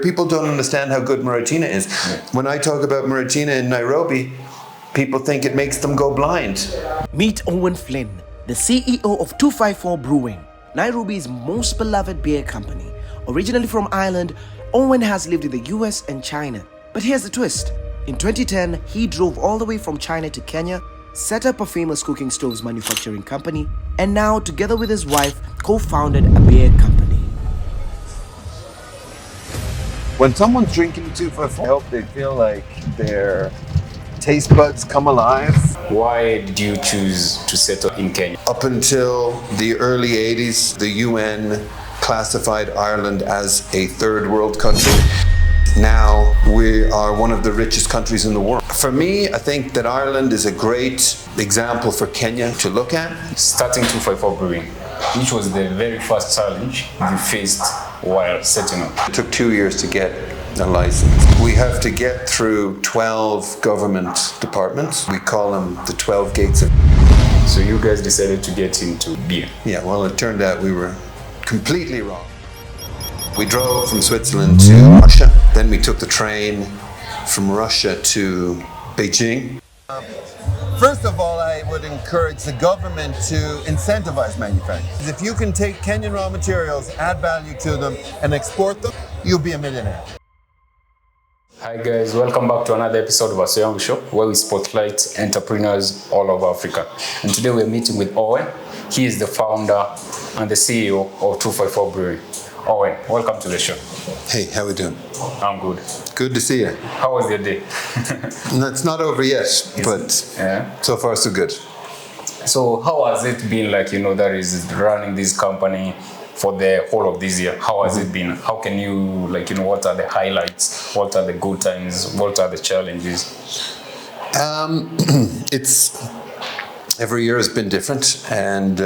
People don't understand how good Muratina is. Yeah. When I talk about Muratina in Nairobi, people think it makes them go blind. Meet Owen Flynn, the CEO of 254 Brewing, Nairobi's most beloved beer company. Originally from Ireland, Owen has lived in the US and China. But here's the twist. In 2010, he drove all the way from China to Kenya, set up a famous cooking stoves manufacturing company, and now, together with his wife, co-founded a beer company. When someone's drinking 254, I hope they feel like their taste buds come alive. Why did you choose to settle in Kenya? Up until the early 80s, the UN classified Ireland as a third world country. Now we are one of the richest countries in the world. For me, I think that Ireland is a great example for Kenya to look at. Starting 254 Brewing, which was the very first challenge you faced while setting up? It took 2 years to get a license. We have to get through 12 government departments. We call them the 12 gates of... So you guys decided to get into beer? Yeah, well, it turned out we were completely wrong. We drove from Switzerland to Russia. Then we took the train from Russia to Beijing. First of all, I would encourage the government to incentivize manufacturing. If you can take Kenyan raw materials, add value to them, and export them, you'll be a millionaire. Hi guys, welcome back to another episode of Asoyangu Show, where we spotlight entrepreneurs all over Africa. And today we're meeting with Owen. He is the founder and the CEO of 254 Brewing. Owen, welcome to the show. Hey, how we doing? I'm good. Good to see you. How was your day? It's not over yet, but so far so good. So how has it been like, that is running this company for the whole of this year? How has it been? How can you, what are the highlights? What are the good times? What are the challenges? It's every year has been different, and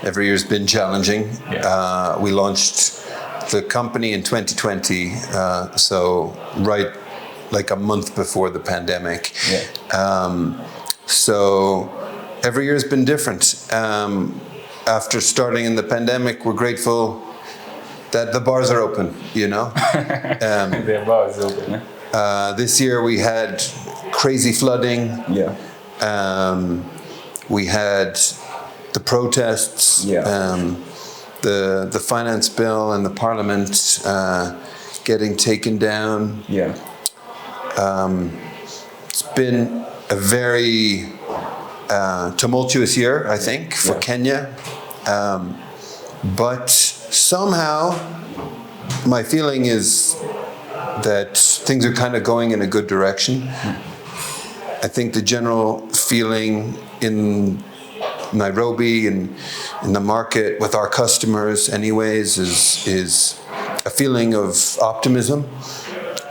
every year has been challenging. Yeah. We launched the company in 2020, so right like a month before the pandemic. Yeah. So every year has been different. After starting in the pandemic, we're grateful that the bars are open, The bars are open. This year we had crazy flooding. Yeah. We had the protests, the finance bill and the parliament getting taken down. Yeah. It's been a very tumultuous year, I think, for Kenya. But somehow my feeling is that things are kind of going in a good direction. I think the general feeling in Nairobi and in the market with our customers anyways is a feeling of optimism.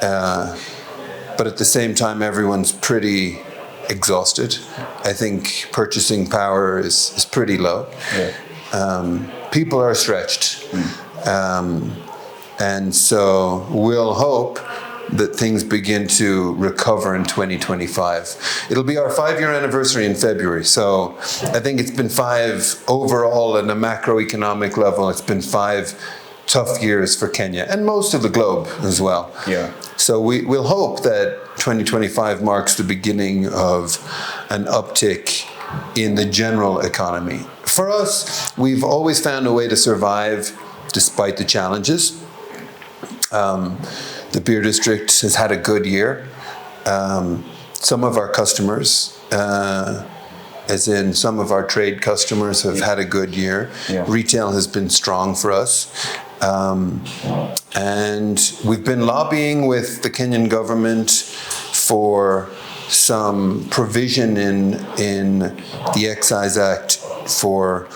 But at the same time, everyone's pretty exhausted. I think purchasing power is pretty low. Yeah. People are stretched. And so we'll hope that things begin to recover in 2025. It'll be our 5-year anniversary in February. So I think it's been 5 overall at a macroeconomic level. It's been 5 tough years for Kenya and most of the globe as well. Yeah. So we'll hope that 2025 marks the beginning of an uptick in the general economy. For us, we've always found a way to survive despite the challenges. The beer district has had a good year. Some of our customers, as in some of our trade customers, have had a good year. Yeah. Retail has been strong for us. And we've been lobbying with the Kenyan government for some provision in the Excise Act for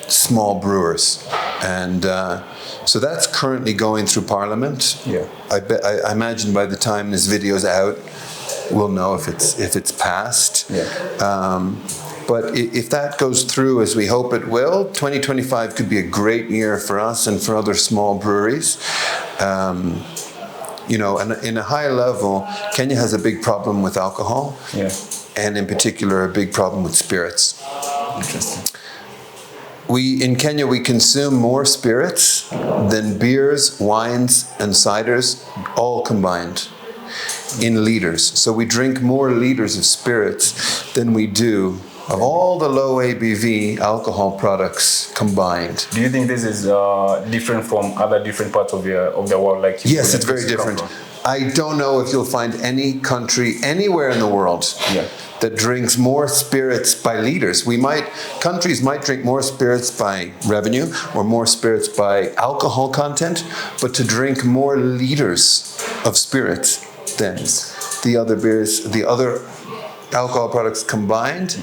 small brewers. And so that's currently going through Parliament. Yeah. I imagine by the time this video's out, we'll know if it's passed. Yeah. But if that goes through as we hope it will, 2025 could be a great year for us and for other small breweries. And in a high level, Kenya has a big problem with alcohol. Yeah. And in particular, a big problem with spirits. Interesting. we in Kenya we consume more spirits than beers, wines, and ciders all combined in liters. So we drink more liters of spirits than we do of all the low ABV alcohol products combined. Do you think this is different from other different parts of the world? Like yes, it's very different. I don't know if you'll find any country anywhere in the world that drinks more spirits by liters. Countries might drink more spirits by revenue or more spirits by alcohol content, but to drink more liters of spirits than the other beers, the other alcohol products combined,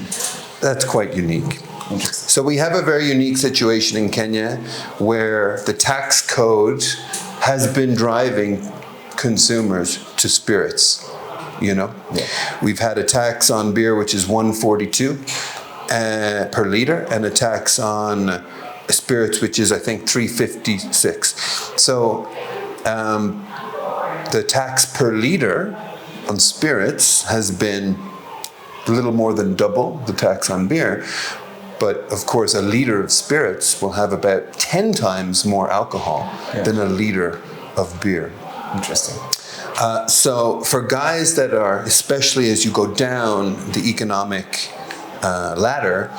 that's quite unique. So we have a very unique situation in Kenya where the tax code has been driving consumers to spirits. We've had a tax on beer which is 142 per liter, and a tax on spirits which is I think 356. So the tax per liter on spirits has been a little more than double the tax on beer. But of course, a liter of spirits will have about 10 times more alcohol than a liter of beer. Interesting. So for guys that are, especially as you go down the economic ladder,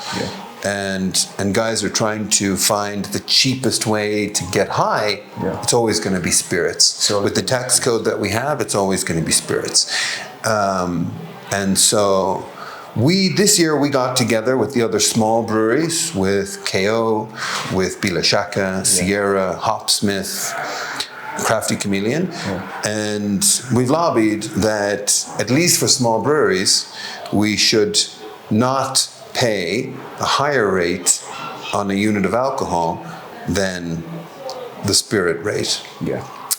and guys are trying to find the cheapest way to get high, it's always going to be spirits. So with the tax code that we have, it's always going to be spirits. And so this year we got together with the other small breweries, with KO, with Bila Shaka, Sierra, Hopsmith, Crafty Chameleon, and we've lobbied that at least for small breweries, we should not pay a higher rate on a unit of alcohol than the spirit rate.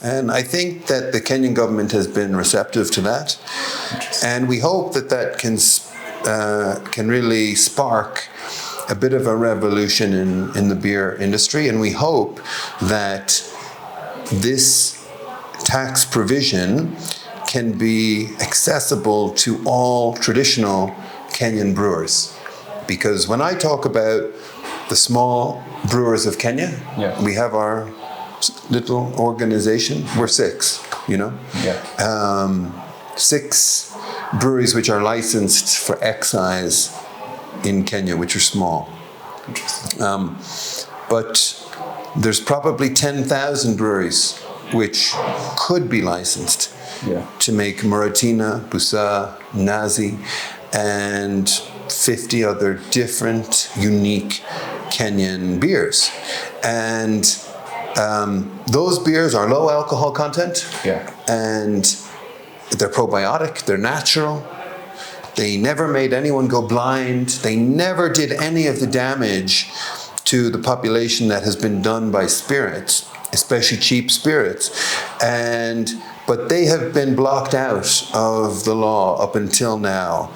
And I think that the Kenyan government has been receptive to that, and we hope that can really spark a bit of a revolution in the beer industry, and we hope that this tax provision can be accessible to all traditional Kenyan brewers. Because when I talk about the small brewers of Kenya, we have our little organization. We're 6, 6 breweries which are licensed for excise in Kenya, which are small. But there's probably 10,000 breweries which could be licensed to make Muratina, Busa, Nazi, and 50 other different, unique Kenyan beers. And those beers are low alcohol content, and they're probiotic, they're natural. They never made anyone go blind. They never did any of the damage to the population that has been done by spirits, especially cheap spirits. But they have been blocked out of the law up until now.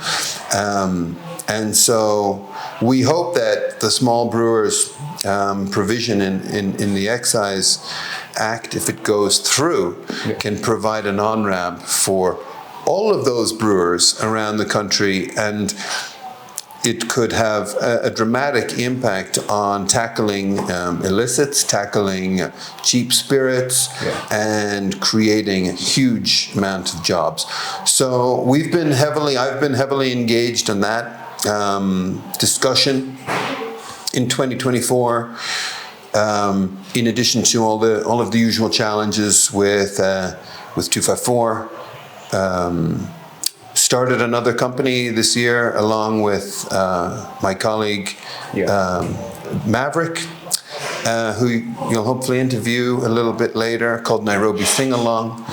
And so we hope that the small brewers provision in the Excise Act, if it goes through, can provide an on-ramp for all of those brewers around the country, and it could have a dramatic impact on tackling illicits, tackling cheap spirits, and creating a huge amount of jobs. So I've been heavily engaged in that discussion in 2024. In addition to all of the usual challenges with 254. Started another company this year along with my colleague Maverick, who you'll hopefully interview a little bit later, called Nairobi Sing Along.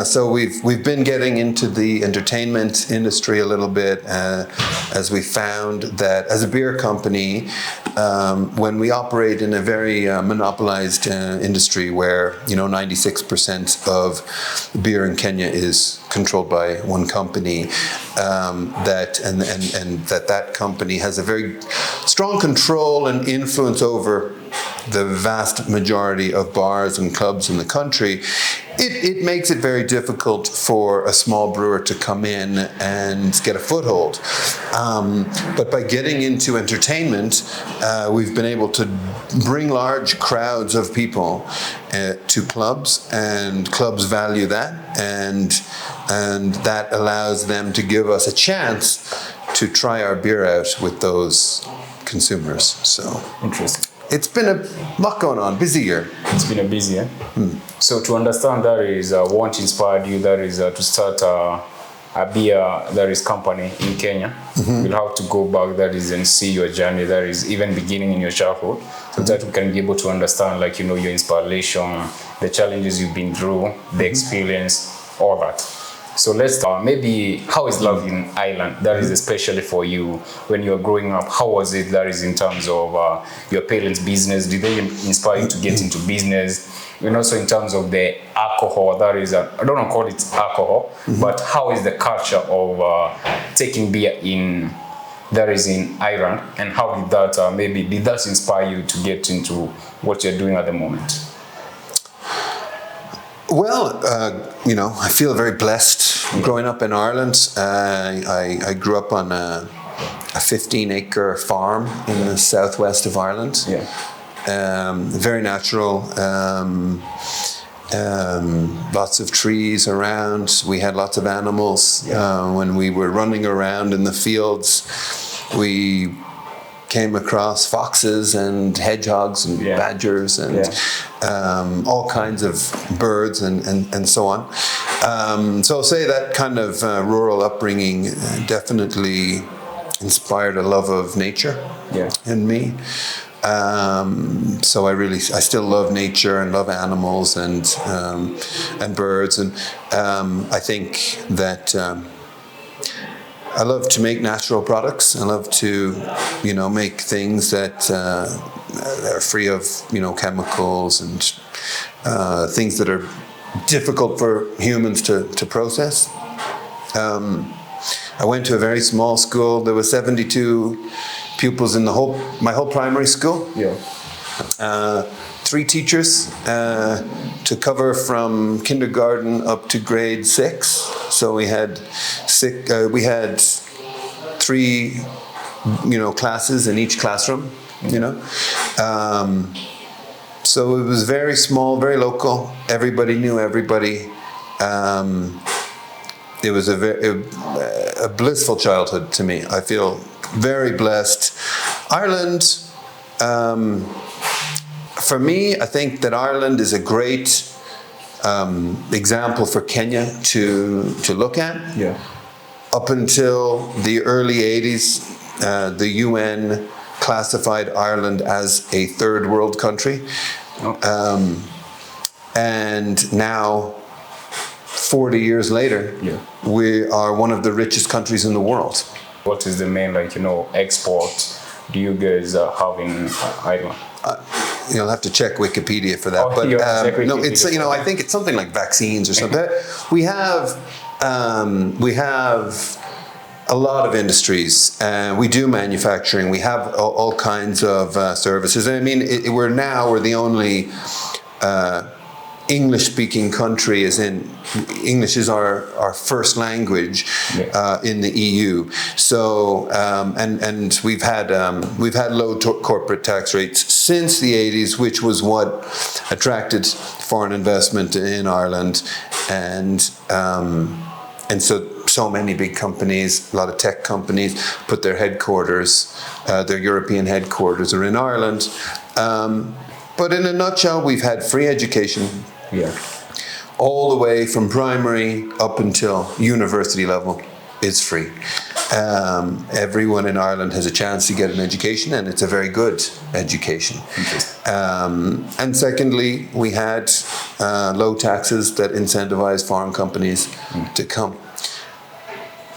So we've been getting into the entertainment industry a little bit, as we found that as a beer company, when we operate in a very monopolized industry where 96% of beer in Kenya is controlled by one company, that company has a very strong control and influence over the vast majority of bars and clubs in the country, it makes it very difficult for a small brewer to come in and get a foothold. But by getting into entertainment, we've been able to bring large crowds of people to clubs, and clubs value that, and that allows them to give us a chance to try our beer out with those consumers. So Interesting. it's been a lot going on, busy year. It's been a busy year. So to understand that is what inspired you, that is to start a beer that is company in Kenya. We'll have to go back, that is, and see your journey, that is even beginning in your childhood, so that we can be able to understand, like, you know, your inspiration, the challenges you've been through, the experience, all that. So let's start. Maybe how is love in Ireland? That is especially for you when you were growing up. How was it? That is in terms of your parents' business. Did they inspire you to get into business? And also in terms of the alcohol. That is, I don't want to call it alcohol, but how is the culture of taking beer in? That is in Ireland, and how did that did that inspire you to get into what you're doing at the moment? Well, you know, I feel very blessed growing up in Ireland. I grew up on a 15-acre farm in the southwest of Ireland. Yeah. Very natural. Lots of trees around. We had lots of animals. When we were running around in the fields, we came across foxes and hedgehogs and badgers and all kinds of birds and so on. So I'll say that kind of rural upbringing definitely inspired a love of nature in me. So I still love nature and love animals and birds, and I think that I love to make natural products. I love to, you know, make things that are free of, you know, chemicals and things that are difficult for humans to process. I went to a very small school. There were 72 pupils in my whole primary school. 3 teachers to cover from kindergarten up to grade 6. So we had 3, you know, classes in each classroom. You know, so it was very small, very local. Everybody knew everybody. It was a blissful childhood to me. I feel very blessed. Ireland, for me, I think that Ireland is a great example for Kenya to look at. Up until the early 80s, the UN classified Ireland as a third world country. And now, 40 years later, we are one of the richest countries in the world. What is the main, like, you know, export do you guys have in Ireland? You'll have to check Wikipedia for that. But no, it's, you know, I think it's something like vaccines or something. We have a lot of industries. We do manufacturing. We have all kinds of services. I mean, we're the only English-speaking country, as in English is our first language in the EU. So and we've had low corporate tax rates since the 80s, which was what attracted foreign investment in Ireland, and so many big companies, a lot of tech companies, put their headquarters, their European headquarters are in Ireland. But in a nutshell, we've had free education. All the way from primary up until university level is free. Everyone in Ireland has a chance to get an education, and it's a very good education. And secondly, we had low taxes that incentivize foreign companies to come.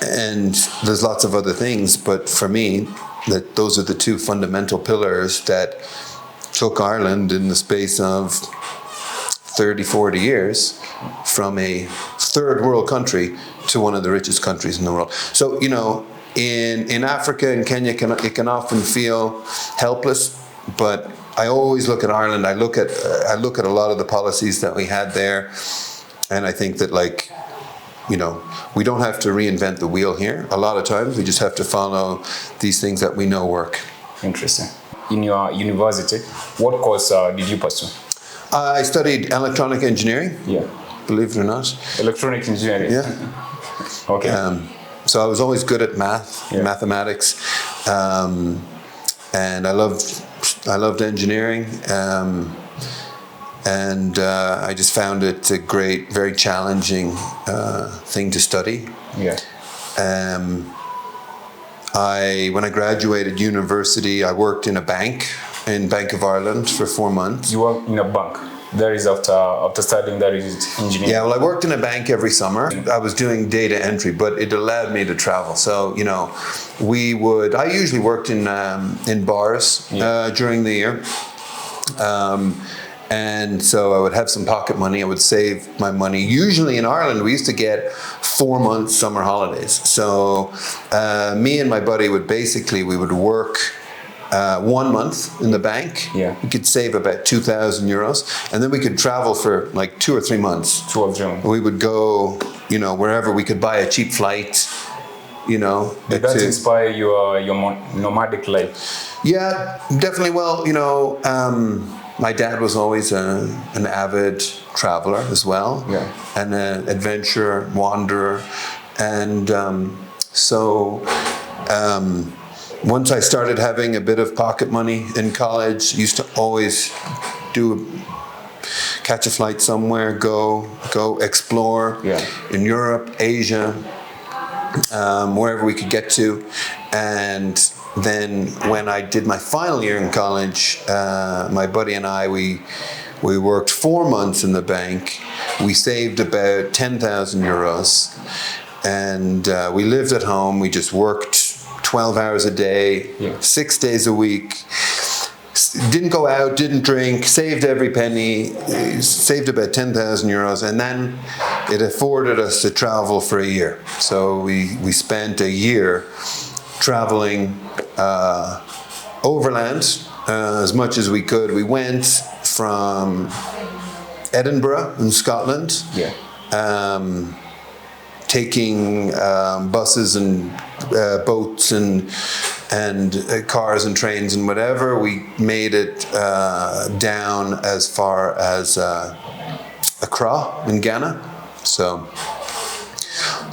And there's lots of other things, but for me, those are the 2 fundamental pillars that took Ireland in the space of 30, 40 years from a third world country to one of the richest countries in the world. So, you know, in Africa and Kenya, it can often feel helpless, but I always look at Ireland. I look at a lot of the policies that we had there, and I think that, like, you know, we don't have to reinvent the wheel here. A lot of times we just have to follow these things that we know work. Interesting. In your university, what course did you pursue? I studied electronic engineering. Yeah. Believe it or not. Electronic engineering. Yeah. Okay. So I was always good at mathematics, and I loved engineering, and I just found it a great, very challenging thing to study. Yeah. When I graduated university, I worked in a bank in Bank of Ireland for 4 months. You worked in a bank. That is after studying that is engineering. Yeah, well, I worked in a bank every summer. I was doing data entry, but it allowed me to travel. So, you know, I usually worked in bars during the year. And so I would have some pocket money. I would save my money. Usually in Ireland, we used to get 4 months summer holidays. So me and my buddy we would work 1 month in the bank. Yeah. We could save about 2,000 euros, and then we could travel for like 2 or 3 months. 2 or 3 months. We would go, you know, wherever we could buy a cheap flight, you know. Did that inspire your nomadic life? Yeah, definitely. Well, you know, my dad was always an avid traveler as well, and an adventurer, wanderer, and once I started having a bit of pocket money in college, used to always catch a flight somewhere, go explore in Europe, Asia, wherever we could get to. And then when I did my final year in college, my buddy and I, we worked 4 months in the bank. We saved about 10,000 euros, and we lived at home. We just worked 12 hours a day, 6 days a week. Didn't go out, didn't drink, saved every penny, saved about 10,000 euros, and then it afforded us to travel for a year. So we spent a year traveling overland as much as we could. We went from Edinburgh in Scotland, taking buses and boats and cars and trains and whatever. We made it down as far as Accra in Ghana. So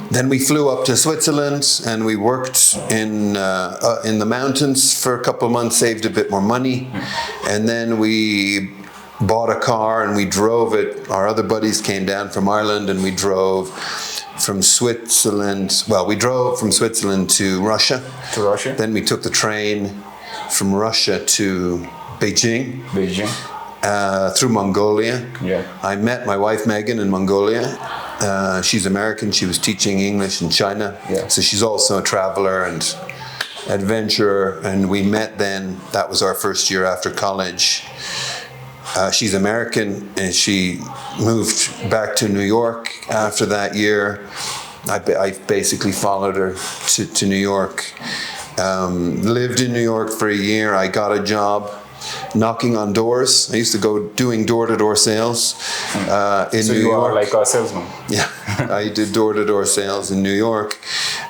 then we flew up to Switzerland, and we worked in the mountains for a couple of months, saved a bit more money, and then we bought a car and we drove it. Our other buddies came down from Ireland, and we drove from Switzerland. Well, we drove from Switzerland to Russia. To Russia. Then we took the train from Russia to Beijing. Through Mongolia. Yeah. I met my wife Megan in Mongolia. She's American. She was teaching English in China. Yeah. So she's also a traveler and adventurer. And we met then. That was our first year after college. She's American, and she moved back to New York after that year. I basically followed her to New York. Lived in New York for a year. I got a job knocking on doors. I used to go doing door-to-door sales in New York. So you are like a salesman? Yeah, I did door-to-door sales in New York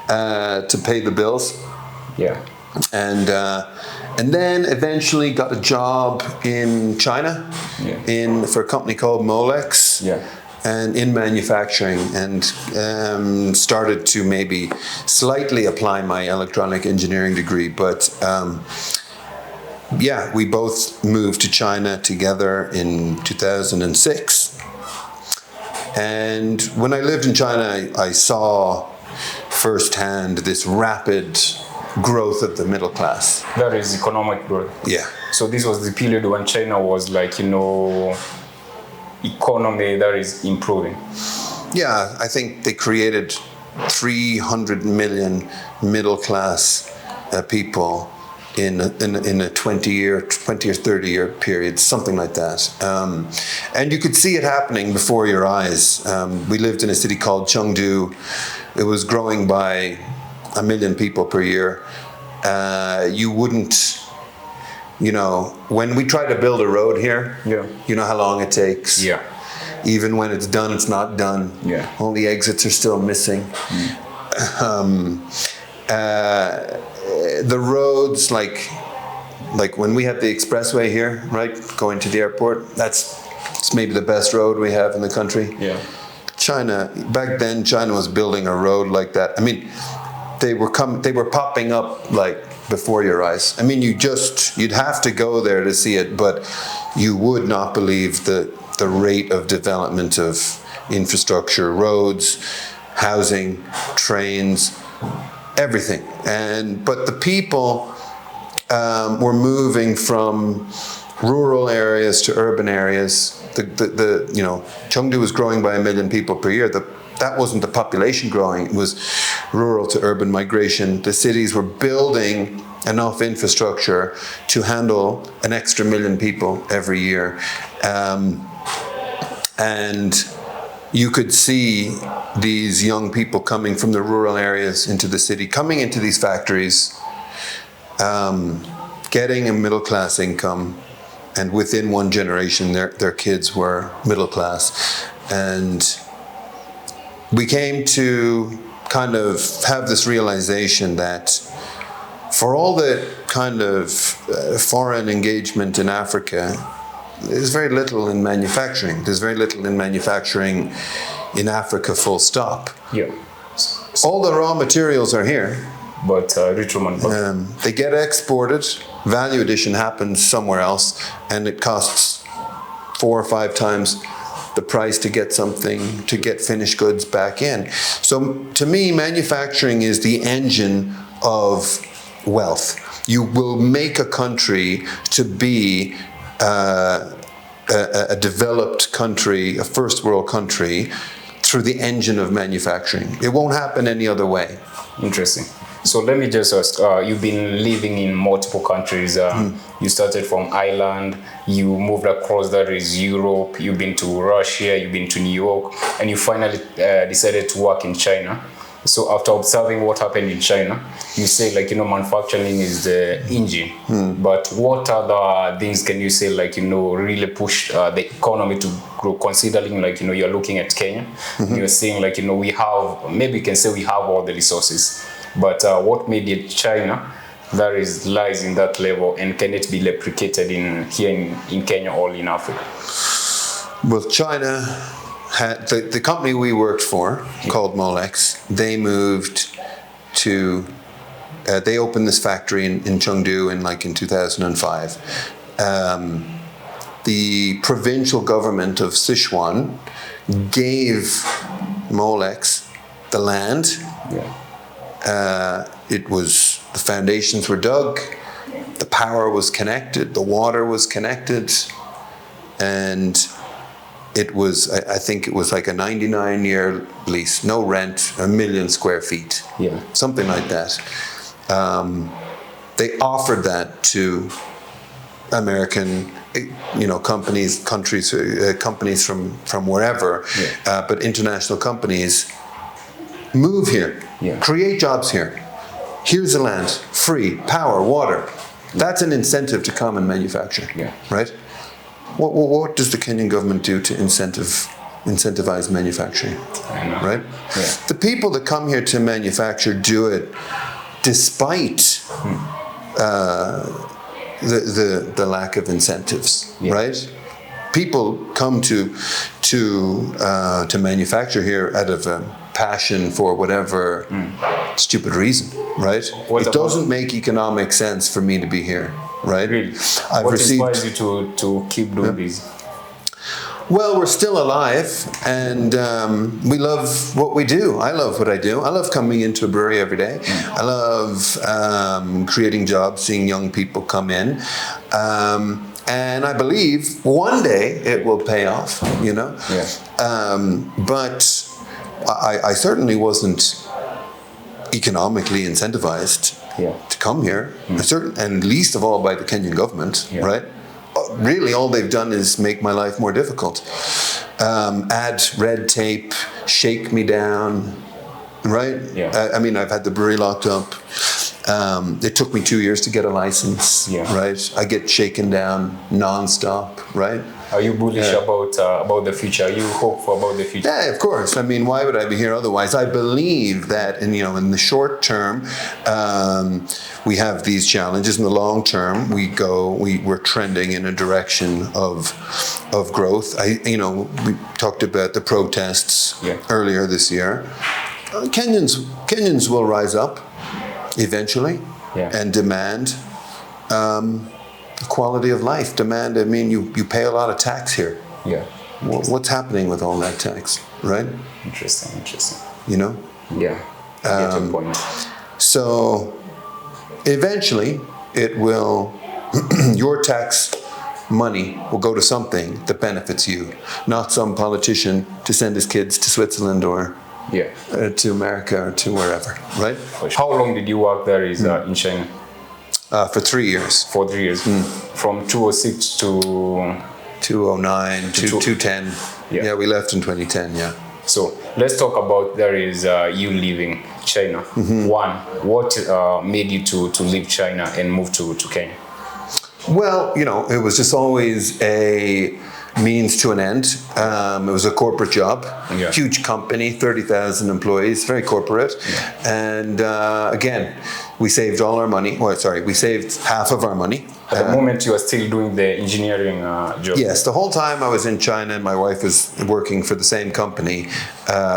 to pay the bills. Yeah. And then eventually got a job in China for a company called Molex. Yeah. And in manufacturing, and started to maybe slightly apply my electronic engineering degree. But we both moved to China together in 2006. And when I lived in China, I saw firsthand this rapid growth of the middle class. That is economic growth. Yeah. So this was the period when China was like, you know, economy that is improving. Yeah, I think they created 300 million middle class people in a 20 or 30 year period, something like that. And you could see it happening before your eyes. We lived in a city called Chengdu. It was growing by 1 million people per year. You wouldn't you know, when we try to build a road here, Yeah. you know how long it takes. Yeah. Even when it's done, it's not done. Yeah. All the exits are still missing. The roads, like when we have the expressway here, right, going to the airport, it's maybe the best road we have in the country. Yeah. China, back then, China was building a road like that. I mean, they were popping up like before your eyes. I mean, you'd have to go there to see it, but you would not believe the rate of development of infrastructure, roads, housing, trains, everything. But the people were moving from rural areas to urban areas. You know, Chengdu was growing by 1 million people per year. That wasn't the population growing. It was rural to urban migration. The cities were building enough infrastructure to handle an extra 1 million people every year. And you could see these young people coming from the rural areas into the city, coming into these factories, getting a middle-class income, and within one generation, their kids were middle class. And we came to kind of have this realization that for all the kind of foreign engagement in Africa, there's very little in manufacturing. There's very little in manufacturing in Africa, full stop. Yeah. All the raw materials are here. But they get exported, value addition happens somewhere else, and it costs 4 or 5 times the price to get something, to get finished goods back in. So to me, manufacturing is the engine of wealth. You will make a country to be a developed country, a first world country, through the engine of manufacturing. It won't happen any other way. Interesting. So let me just ask, you've been living in multiple countries. You started from Ireland, you moved across, that is Europe, you've been to Russia, you've been to New York, and you finally decided to work in China. So after observing what happened in China, you say, like, you know, manufacturing is the engine. But what other things can you say, like, you know, really push the economy to grow, considering, like, you know, you're looking at Kenya, and you're saying, like, you know, we have, maybe you can say we have all the resources. But what made it China that lies in that level, and can it be replicated here in Kenya or in Africa? Well, China had the company we worked for, called Molex. They moved to. They opened this factory in Chengdu in 2005. The provincial government of Sichuan gave Molex the land. Yeah. The foundations were dug, the power was connected, the water was connected, and it was, I think it was like a 99-year lease, no rent, 1 million square feet, something like that. They offered that to American, you know, companies from wherever, but international companies move here. Create jobs here. Here's the land, free, power, water. That's an incentive to come and manufacture, right? What does the Kenyan government do to incentivize manufacturing, right? The people that come here to manufacture do it despite the lack of incentives, right? People come to manufacture here out of passion for whatever stupid reason, right? It doesn't make economic sense for me to be here, right? Really? What inspires you to keep doing this? Well, we're still alive, and we love what we do. I love what I do. I love coming into a brewery every day. I love creating jobs, seeing young people come in. And I believe one day it will pay off, you know? But I certainly wasn't economically incentivized to come here, and least of all by the Kenyan government, right? Really, all they've done is make my life more difficult. Add red tape, shake me down, right? I mean, I've had the brewery locked up. It took me 2 years to get a license, Yeah. right? I get shaken down nonstop, right? Are you bullish about the future? Are you hopeful about the future? Yeah, of course. I mean, why would I be here otherwise? I believe that, in the short term, we have these challenges. In the long term, we're trending in a direction of growth. We talked about the protests earlier this year. Kenyans will rise up eventually and demand quality of life. Demand. I mean, you pay a lot of tax here. Yeah. What's happening with all that tax, right? Interesting. Yeah. I get your point. So eventually it will, your tax money will go to something that benefits you, not some politician to send his kids to Switzerland or to America or to wherever, right? How long did you work there in China? For 3 years. For 3 years. From 2006 to 2009 to 2010. Yeah, we left in 2010, yeah. So let's talk about you leaving China. One, what made you to leave China and move to Kenya? Well, it was just always a means to an end. It was a corporate job, huge company, 30,000 employees, very corporate. And again, we saved all our money. We saved half of our money. At the moment, you are still doing the engineering job? Yes, the whole time I was in China and my wife was working for the same company,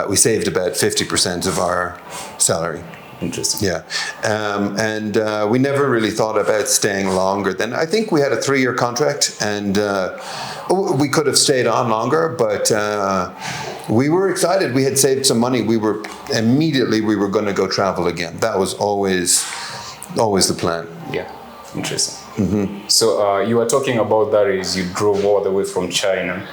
we saved about 50% of our salary. Interesting. Yeah. And we never really thought about staying longer than, I think we had a 3-year contract, and we could have stayed on longer, but we were excited. We had saved some money. We were going to go travel again. That was always the plan. Yeah. Interesting. So you were talking about that is you drove all the way from China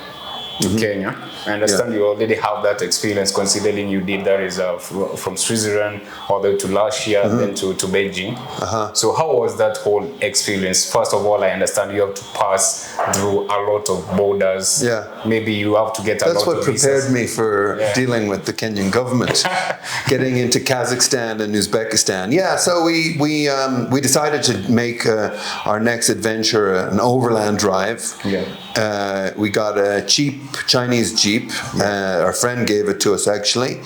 to Kenya. I understand you already have that experience, considering you did that is from Switzerland all the way to Russia, then to Beijing. So how was that whole experience? First of all, I understand you have to pass through a lot of borders. Yeah. Maybe you have to get a lot of That's what prepared visas. me for dealing with the Kenyan government, getting into Kazakhstan and Uzbekistan. Yeah, so we decided to make our next adventure an overland drive. Yeah. We got a cheap Chinese Jeep. Our friend gave it to us, actually.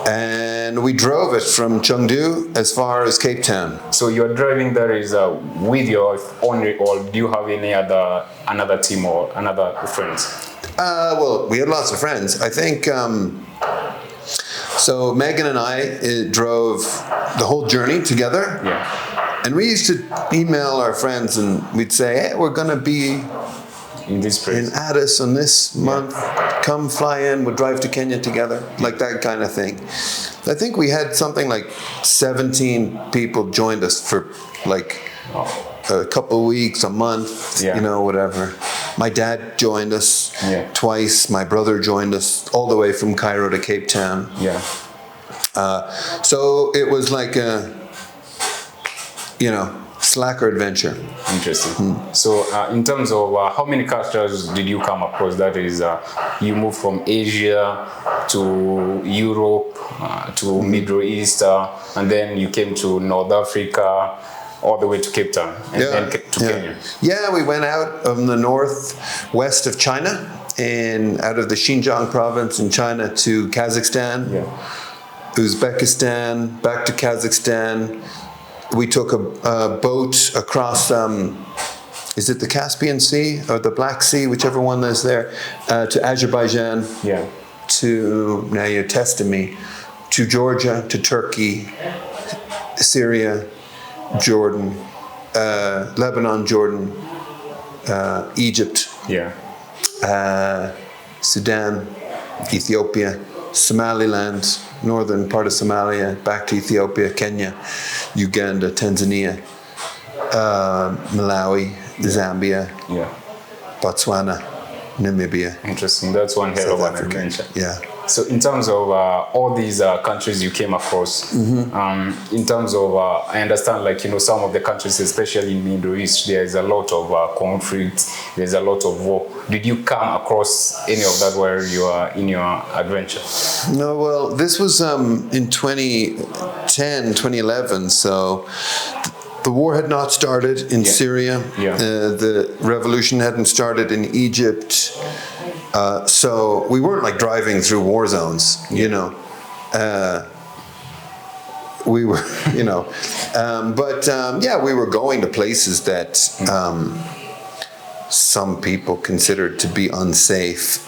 And we drove it from Chengdu as far as Cape Town. So you're driving there is with your wife only, or do you have any another team or another friends? Well, we had lots of friends. I think, so Megan and I drove the whole journey together. Yeah. And we used to email our friends and we'd say, hey, we're going to be in this place, in Addis on this month, come fly in, we'll drive to Kenya together, like that kind of thing. I think we had something like 17 people joined us for like a couple of weeks, a month, whatever. My dad joined us twice, my brother joined us all the way from Cairo to Cape Town. Yeah. So it was like a, slacker adventure. Interesting. So in terms of how many cultures did you come across? That is, you moved from Asia to Europe, to Middle East, and then you came to North Africa, all the way to Cape Town, and then to Kenya. Yeah, we went out of the northwest of China, out of the Xinjiang province in China to Kazakhstan, Uzbekistan, back to Kazakhstan. We took a boat across, is it the Caspian Sea or the Black Sea, whichever one is there, to Azerbaijan, now you're testing me, to Georgia, to Turkey, Syria, Jordan, Lebanon, Jordan, Egypt, Sudan, Ethiopia, Somaliland, northern part of Somalia, back to Ethiopia, Kenya, Uganda, Tanzania, Malawi, Zambia, Botswana, Namibia. Interesting. That's one hell of an adventure. Yeah. So in terms of all these countries you came across, in terms of, I understand like, some of the countries, especially in Middle East, there is a lot of conflict, there's a lot of war. Did you come across any of that where you are in your adventure? No, well, this was in 2010, 2011, so the war had not started in Syria. The revolution hadn't started in Egypt. So we weren't like driving through war zones, we were, we were going to places that some people considered to be unsafe.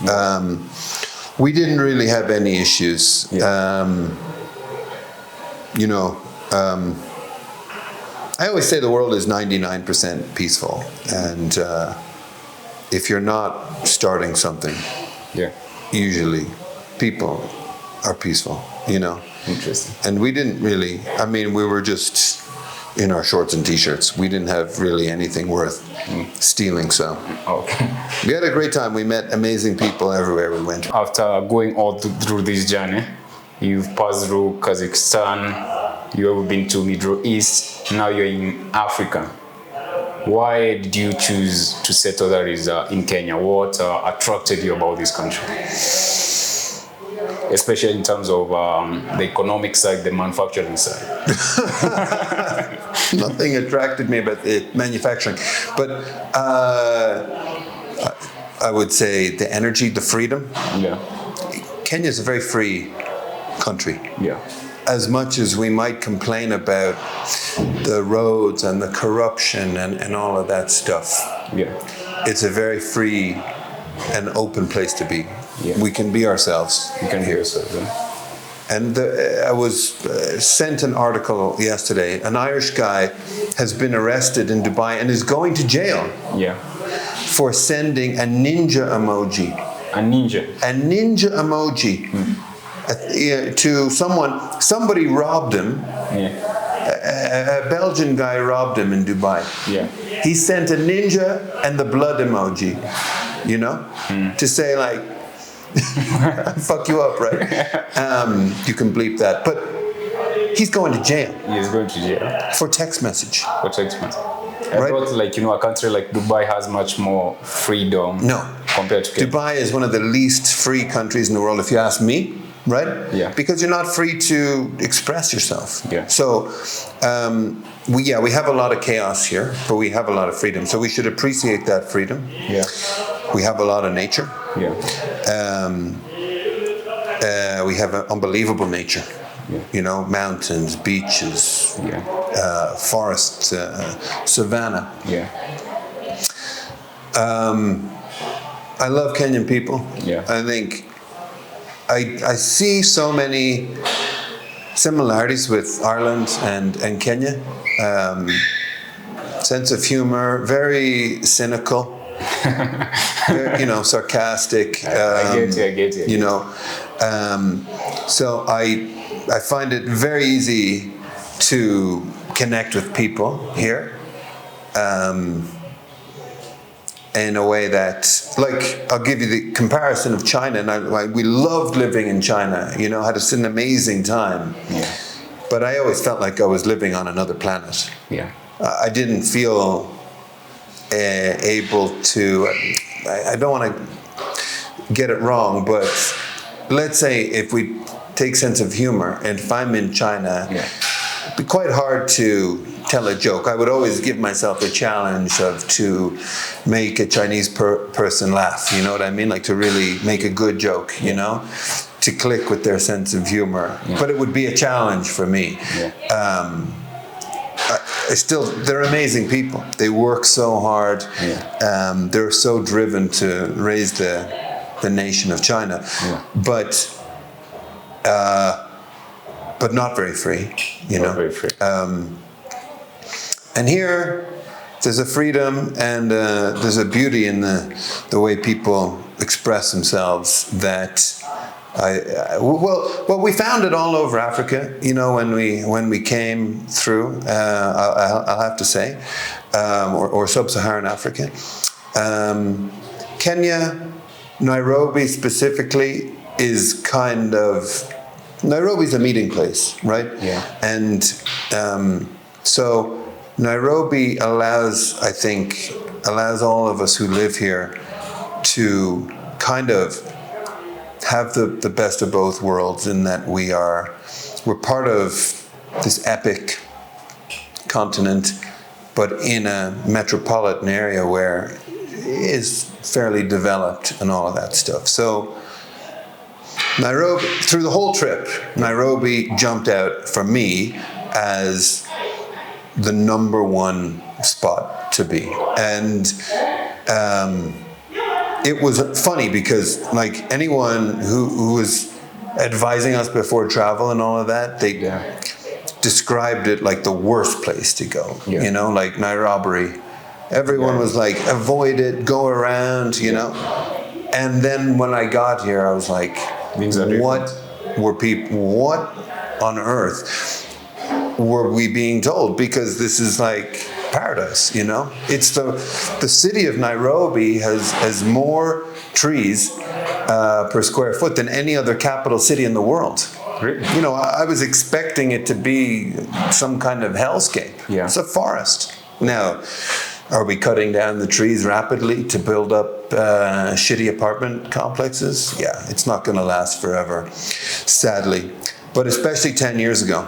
We didn't really have any issues. I always say the world is 99% peaceful, and if you're not starting something, usually people are peaceful, Interesting. And we didn't really, we were just in our shorts and t-shirts. We didn't have really anything worth stealing, so. Okay. We had a great time. We met amazing people everywhere we went. After going all through this journey, you've passed through Kazakhstan, you've been to Middle East, now you're in Africa. Why did you choose to settle there in Kenya? What attracted you about this country? Especially in terms of the economic side, the manufacturing side. Nothing attracted me about the manufacturing. But I would say the energy, the freedom. Yeah. Kenya is a very free country. Yeah. As much as we might complain about the roads and the corruption and all of that stuff, it's a very free and open place to be. Yeah. We can be ourselves. You can be yourself, And I was sent an article yesterday. An Irish guy has been arrested in Dubai and is going to jail for sending a ninja emoji. A ninja? A ninja emoji. To someone. Somebody robbed him. A Belgian guy robbed him in Dubai. He sent a ninja and the blood emoji, to say like, fuck you up, right? You can bleep that. But he's going to jail. He's going to jail. For text message. For text message. I thought like, a country like Dubai has much more freedom. No. Compared to Kenya. Dubai is one of the least free countries in the world, if you ask me. Right? Yeah. Because you're not free to express yourself. Yeah. So, we have a lot of chaos here, but we have a lot of freedom. So we should appreciate that freedom. Yeah. We have a lot of nature. Yeah. We have an unbelievable nature. Yeah. Mountains, beaches, forests, savanna. Yeah. I love Kenyan people. Yeah. I think I see so many similarities with Ireland and Kenya. Sense of humor, very cynical, very, sarcastic. I get you. So I find it very easy to connect with people here. In a way that, like, I'll give you the comparison of China, and we loved living in China, had an amazing time. Yeah. But I always felt like I was living on another planet. Yeah. I didn't feel able to, I don't want to get it wrong, but let's say if we take sense of humor, and if I'm in China, it'd be quite hard to tell a joke. I would always give myself a challenge to make a Chinese person laugh, you know what I mean? Like to really make a good joke, to click with their sense of humor. Yeah. But it would be a challenge for me. Yeah. They're amazing people. They work so hard. Yeah. They're so driven to raise the nation of China. Yeah. But not very free, Not very free. And here, there's a freedom and there's a beauty in the way people express themselves that we found it all over Africa. When we came through, I'll have to say, or sub-Saharan Africa, Kenya, Nairobi specifically, is kind of, Nairobi's a meeting place, right? Yeah. And so Nairobi allows all of us who live here to kind of have the best of both worlds, in that we're part of this epic continent, but in a metropolitan area where it is fairly developed and all of that stuff. So Nairobi, through the whole trip, Nairobi jumped out for me as the number one spot to be. And it was funny because, like, anyone who was advising us before travel and all of that, they described it like the worst place to go. Yeah. You know, like Nairobi. Everyone was like, avoid it, go around, you know. And then when I got here, I was like, what on earth were we being told? Because this is like paradise, you know. It's the city of Nairobi has more trees per square foot than any other capital city in the world. Really? You know, I was expecting it to be some kind of hellscape. Yeah. It's a forest. Now, are we cutting down the trees rapidly to build up shitty apartment complexes? Yeah, it's not going to last forever, sadly. But especially 10 years ago,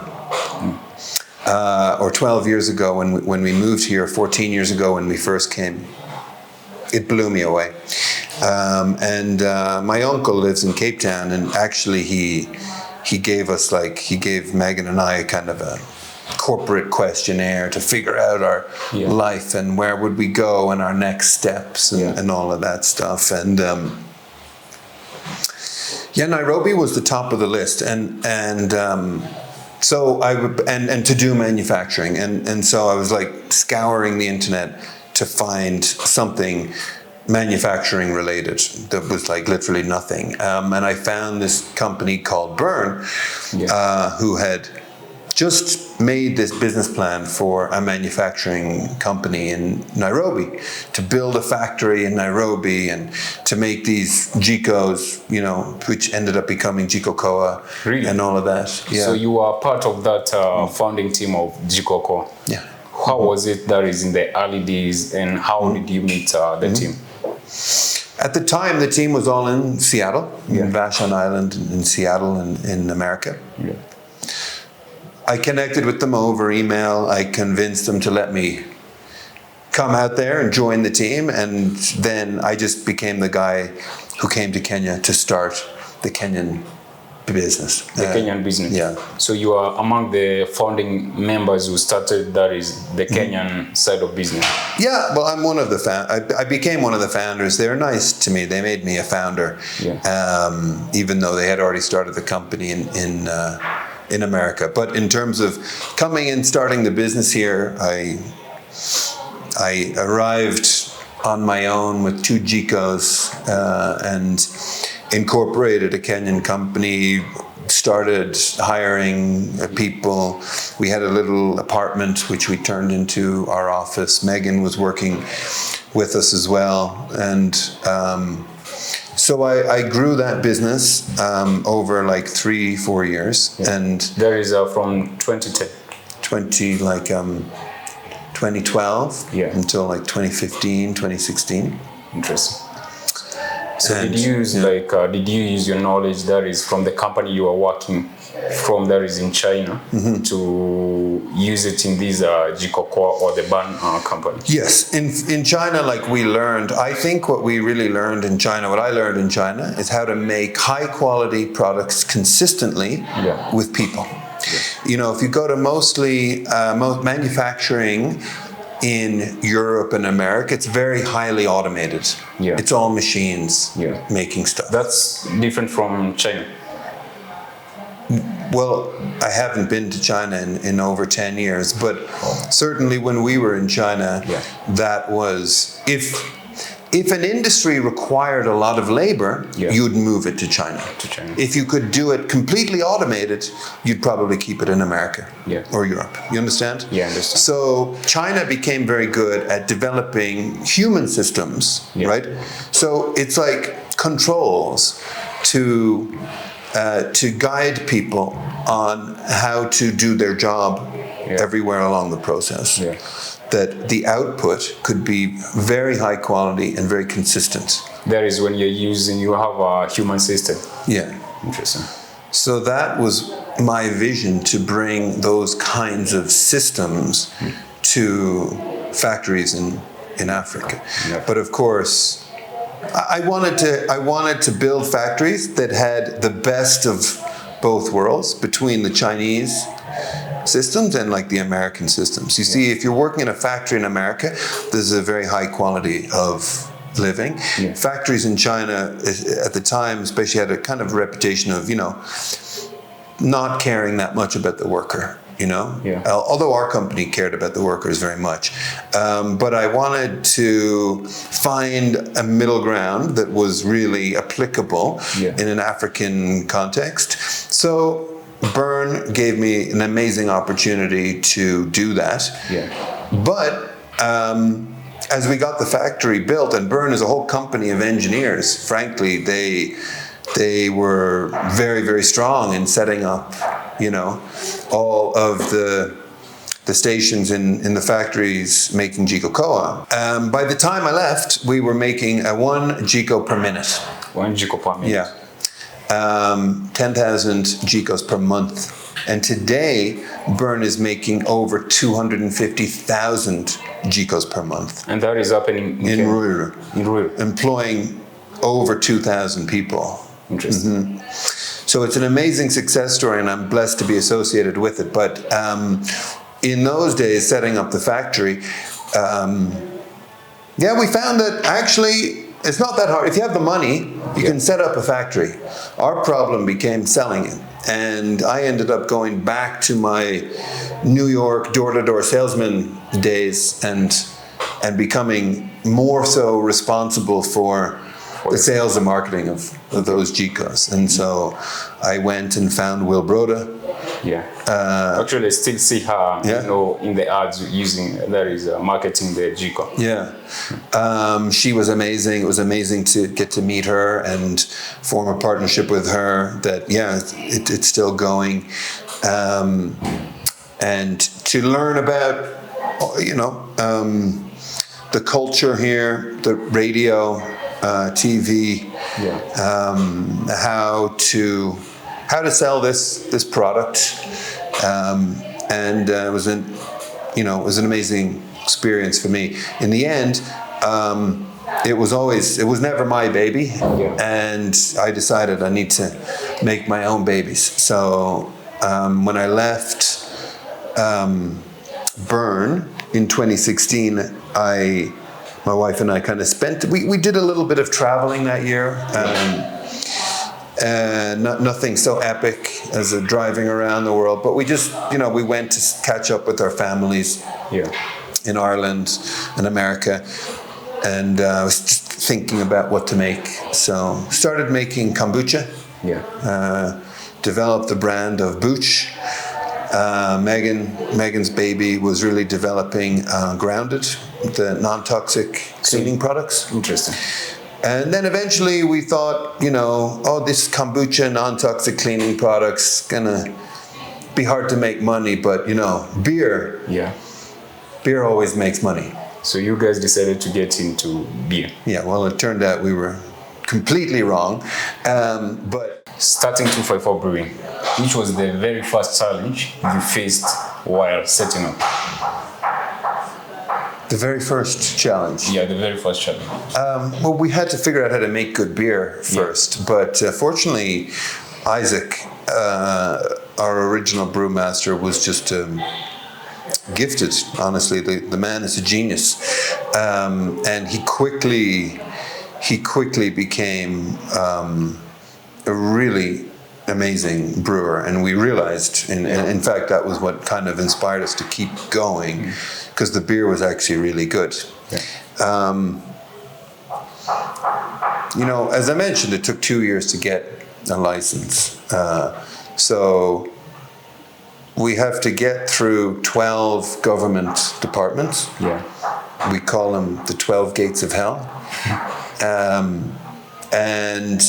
or 12 years ago when we moved here, 14 years ago when we first came, it blew me away. And my uncle lives in Cape Town, and actually he gave Megan and I a kind of a corporate questionnaire to figure out our life and where would we go and our next steps and all of that stuff. And Nairobi was the top of the list, and so and to do manufacturing, and so I was like scouring the internet to find something manufacturing related. There was like literally nothing, and I found this company called Burn, who had just made this business plan for a manufacturing company in Nairobi to build a factory in Nairobi and to make these Jikos, you know, which ended up becoming Jikokoa and all of that. Yeah. So you are part of that founding team of Jikokoa. Yeah. How was it that is in the early days, and how did you meet the team? At the time, the team was all in Seattle, in Vashon Island in Seattle in America. Yeah. I connected with them over email. I convinced them to let me come out there and join the team. And then I just became the guy who came to Kenya to start the Kenyan business. The Kenyan business. Yeah. So you are among the founding members who started, that is, the Kenyan side of business. Yeah, well, I'm one of the I became one of the founders. They were nice to me. They made me a founder, even though they had already started the company in America. But in terms of coming and starting the business here, I arrived on my own with 2 Jikos and incorporated a Kenyan company, started hiring people. We had a little apartment which we turned into our office. Megan was working with us as well. And so I grew that business over like 3-4 years. And there is from 2010. 2012 until like 2015, 2016. Interesting. So did you use your knowledge that is from the company you are working from that is in China to use it in these Jikokoa or the Burn company? Yes, in China, like we learned, I think what we really learned in China, what I learned in China is how to make high quality products consistently with people. You know, if you go to mostly manufacturing in Europe and America, it's very highly automated. Yeah. It's all machines making stuff. That's different from China. Well, I haven't been to China in over 10 years, but certainly when we were in China, that was, if an industry required a lot of labor, you'd move it to China. If you could do it completely automated, you'd probably keep it in America or Europe. You understand? Yeah, I understand. So China became very good at developing human systems, right? So it's like controls, to guide people on how to do their job everywhere along the process. Yeah. That the output could be very high quality and very consistent. That is when you have a human system. Yeah. Interesting. So that was my vision, to bring those kinds of systems to factories in Africa. Yeah. But of course, I wanted to build factories that had the best of both worlds, between the Chinese systems and like the American systems. You see, if you're working in a factory in America, there's a very high quality of living. Yeah. Factories in China at the time especially had a kind of reputation of, not caring that much about the worker, Yeah. Although our company cared about the workers very much. But I wanted to find a middle ground that was really applicable in an African context. So Bern gave me an amazing opportunity to do that. Yeah. But as we got the factory built, and Bern is a whole company of engineers, frankly, they were very, very strong in setting up, all of the stations in the factories making Jikokoa. By the time I left, we were making 1 Jiko per minute. 1 Jiko per minute. Yeah. 10,000 Jikos per month. And today, Bern is making over 250,000 Jikos per month. And that is happening in Ruiru. In Ruiru. Employing over 2,000 people. Interesting. So it's an amazing success story, and I'm blessed to be associated with it. But in those days, setting up the factory, we found that actually it's not that hard. If you have the money, you can set up a factory. Our problem became selling it. And I ended up going back to my New York door-to-door salesman days and becoming more so responsible for the sales and marketing of those Jikos. And so I went and found Will Broda. Yeah. Actually, I still see her, in the ads marketing the Jiko. Yeah. She was amazing. It was amazing to get to meet her and form a partnership with her that, it's still going. And to learn about, the culture here, the radio, TV, how to sell this product, and it was an amazing experience for me. In the end, it was never my baby, and I decided I need to make my own babies. So when I left Bern in 2016, my wife and I kind of we did a little bit of traveling that year. Nothing so epic as driving around the world, but we just, we went to catch up with our families in Ireland and America, and I was just thinking about what to make. So started making kombucha, developed the brand of Booch. Megan's baby was really developing Grounded, the non-toxic cleaning products. Interesting. And then eventually we thought, this kombucha non-toxic cleaning product's gonna be hard to make money, but beer always makes money. So you guys decided to get into beer. Yeah, well, it turned out we were completely wrong. But starting 254 Brewing, which was the very first challenge you faced while setting up? The very first challenge? Yeah, the very first challenge. Well, we had to figure out how to make good beer first, but fortunately, Isaac, our original brewmaster, was just gifted, honestly. The man is a genius. And he quickly became a really amazing brewer, and we realized, in fact, that was what kind of inspired us to keep going, because the beer was actually really good. As I mentioned, it took 2 years to get a license, so we have to get through 12 government departments. We call them the 12 gates of hell. And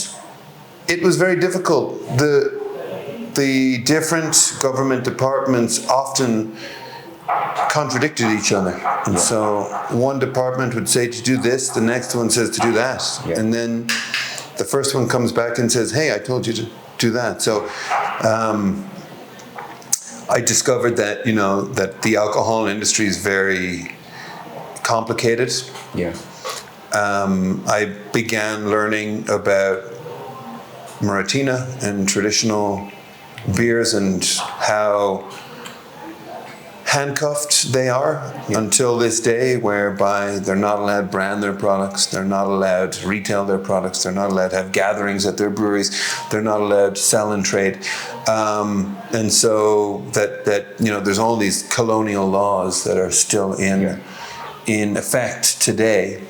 it was very difficult. The different government departments often contradicted each other. And so one department would say to do this, the next one says to do that. Yeah. And then the first one comes back and says, hey, I told you to do that. So I discovered that, that the alcohol industry is very complicated. Yeah. I began learning about Maratina and traditional beers and how handcuffed they are until this day, whereby they're not allowed to brand their products, they're not allowed to retail their products, they're not allowed to have gatherings at their breweries, they're not allowed to sell and trade. And so that there's all these colonial laws that are still in effect today.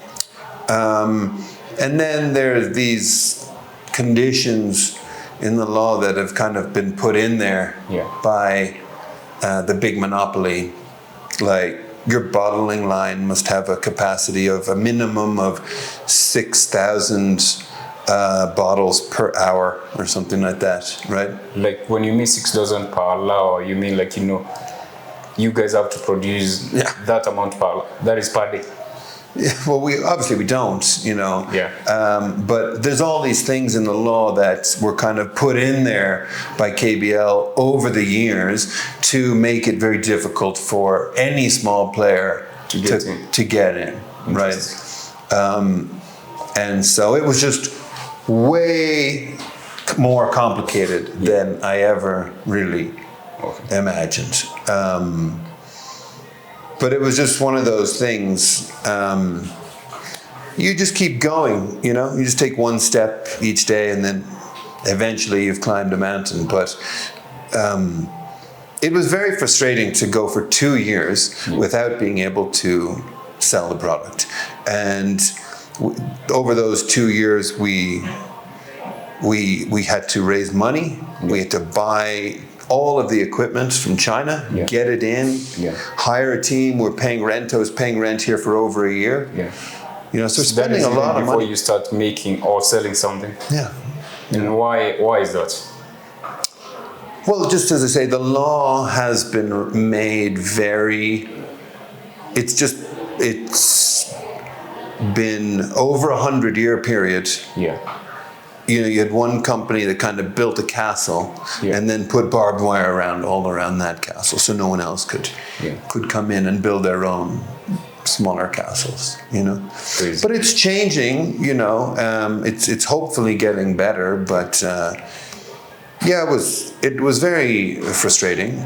And then there are these conditions in the law that have kind of been put in there by the big monopoly. Like, your bottling line must have a capacity of a minimum of 6,000 bottles per hour or something like that, right? Like, when you mean 6,000 per hour, you mean like, you guys have to produce that amount per hour. That is per day. Yeah, well, we don't, Yeah. But there's all these things in the law that were kind of put in there by KBL over the years to make it very difficult for any small player to get in, right? And so it was just way more complicated than I ever really imagined. But it was just one of those things. You just keep going, you just take one step each day, and then eventually you've climbed a mountain. But it was very frustrating to go for 2 years without being able to sell the product. And over those 2 years, we had to raise money. We had to buy all of the equipment from China, get it in, hire a team. We're paying rent. I was paying rent here for over a year. So spending a lot of money. Before you start making or selling something. Yeah. And why is that? Well, just as I say, the law has been made it's been over 100-year period. Yeah. You had one company that kind of built a castle and then put barbed wire all around that castle, so no one else could come in and build their own smaller castles. Crazy. But it's changing. It's hopefully getting better. But it was very frustrating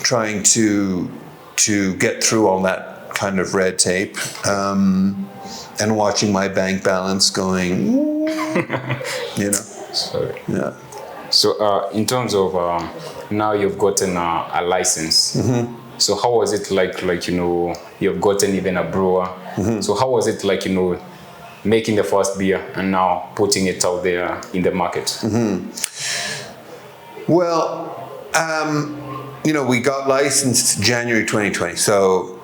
trying to get through all that kind of red tape. And watching my bank balance going, Sorry. Yeah. So in terms of now you've gotten a license. So how was it like you've gotten even a brewer. So how was it like, making the first beer and now putting it out there in the market? Well, we got licensed January 2020. So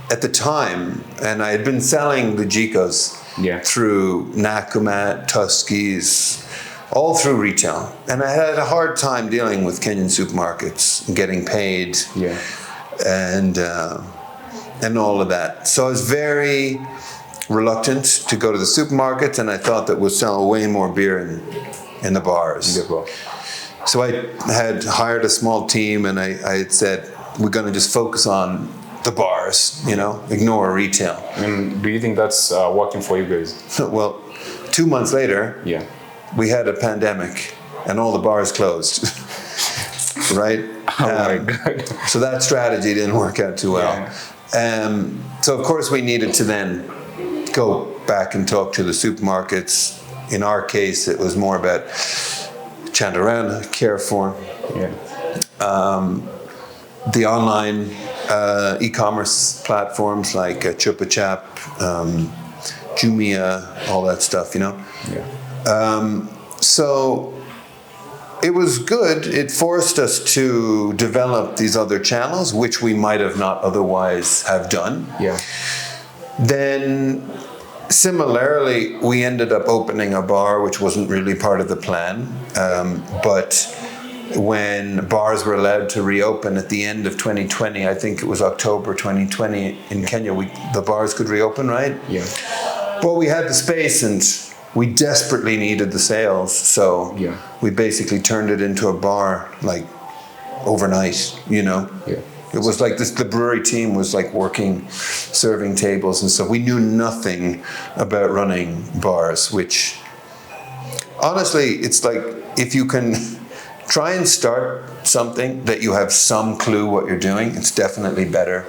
at the time, and I had been selling the Jikos through Nakumat, Tuskies, all through retail. And I had a hard time dealing with Kenyan supermarkets and getting paid and all of that. So I was very reluctant to go to the supermarkets, and I thought that we'd sell way more beer in the bars. So I had hired a small team, and I had said, we're going to just focus on the bars, ignore retail. And do you think that's working for you guys? Well, 2 months later, we had a pandemic and all the bars closed, right? Oh my God. So that strategy didn't work out too well. So of course we needed to then go back and talk to the supermarkets. In our case, it was more about Chandarana, Carrefour, the online e-commerce platforms like Chupa Chap, Jumia, all that stuff, So it was good. It forced us to develop these other channels, which we might have not otherwise have done. Then Similarly, we ended up opening a bar, which wasn't really part of the plan. But when bars were allowed to reopen at the end of 2020, I think it was October 2020 in Kenya, the bars could reopen, right? Yeah. Well, we had the space and we desperately needed the sales. So Yeah. we basically turned it into a bar like overnight, you know? Yeah. It was like this, the brewery team was like working, serving tables and stuff. We knew nothing about running bars, which honestly, it's like if you can try and start something that you have some clue what you're doing, it's definitely better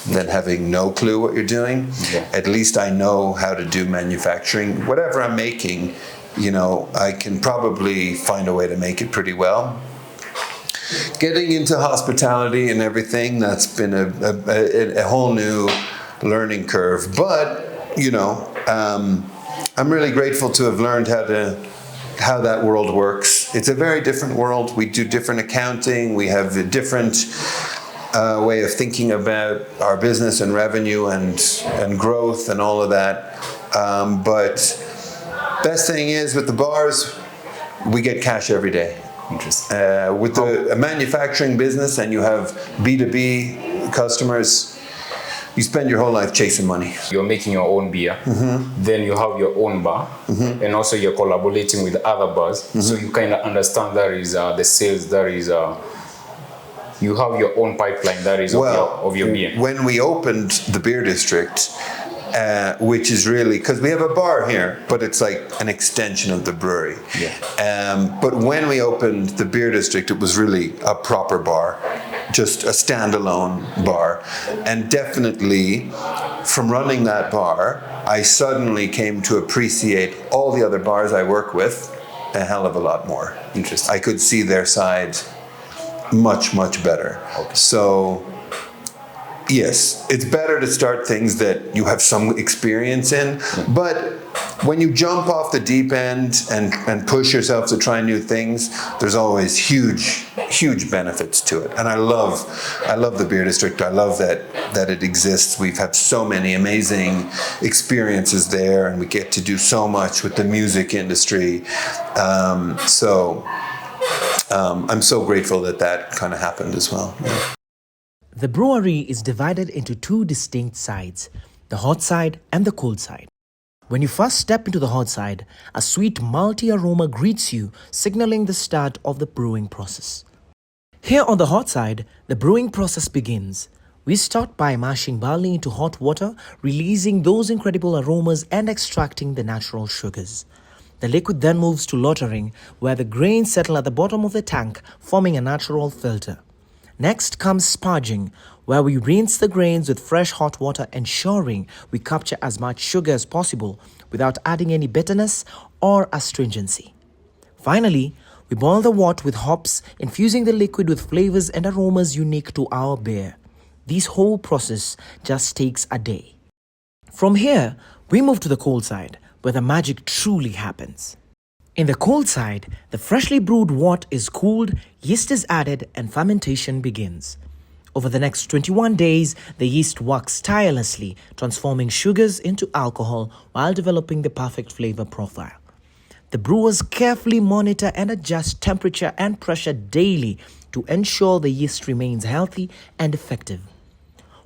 than having no clue what you're doing. Yeah. At least I know how to do manufacturing. Whatever I'm making, you know, I can probably find a way to make it pretty well. Getting into hospitality and everything, that's been a whole new learning curve. But, you know, I'm really grateful to have learned how that world works. It's a very different world. We do different accounting. We have a different way of thinking about our business and revenue and growth and all of that. But best thing is with the bars, we get cash every day. Interesting. With a manufacturing business and you have B2B customers, you spend your whole life chasing money. You're making your own beer, then you have your own bar, and also you're collaborating with other bars. So you kind of understand there is the sales, there is you have your own pipeline that is of your beer. When we opened the beer district, which is really, because we have a bar here, but it's like an extension of the brewery. Yeah. But when we opened the beer district, it was really a proper bar, just a standalone bar. And definitely from running that bar, I suddenly came to appreciate all the other bars I work with a hell of a lot more. Interesting. I could see their side much, much better. Okay. So yes, it's better to start things that you have some experience in, but when you jump off the deep end and push yourself to try new things, there's always huge benefits to it. And I love the beer district. I love that it exists. We've had so many amazing experiences there, and we get to do so much with the music industry. I'm so grateful that kind of happened as well. Yeah. The brewery is divided into two distinct sides, the hot side and the cold side. When you first step into the hot side, a sweet malty aroma greets you, signaling the start of the brewing process. Here on the hot side, the brewing process begins. We start by mashing barley into hot water, releasing those incredible aromas and extracting the natural sugars. The liquid then moves to lautering, where the grains settle at the bottom of the tank, forming a natural filter. Next comes sparging, where we rinse the grains with fresh hot water, ensuring we capture as much sugar as possible without adding any bitterness or astringency. Finally, we boil the wort with hops, infusing the liquid with flavors and aromas unique to our beer. This whole process just takes a day. From here, we move to the cold side, where the magic truly happens. In the cold side, the freshly brewed wort is cooled, yeast is added, and fermentation begins. Over the next 21 days, the yeast works tirelessly, transforming sugars into alcohol while developing the perfect flavor profile. The brewers carefully monitor and adjust temperature and pressure daily to ensure the yeast remains healthy and effective.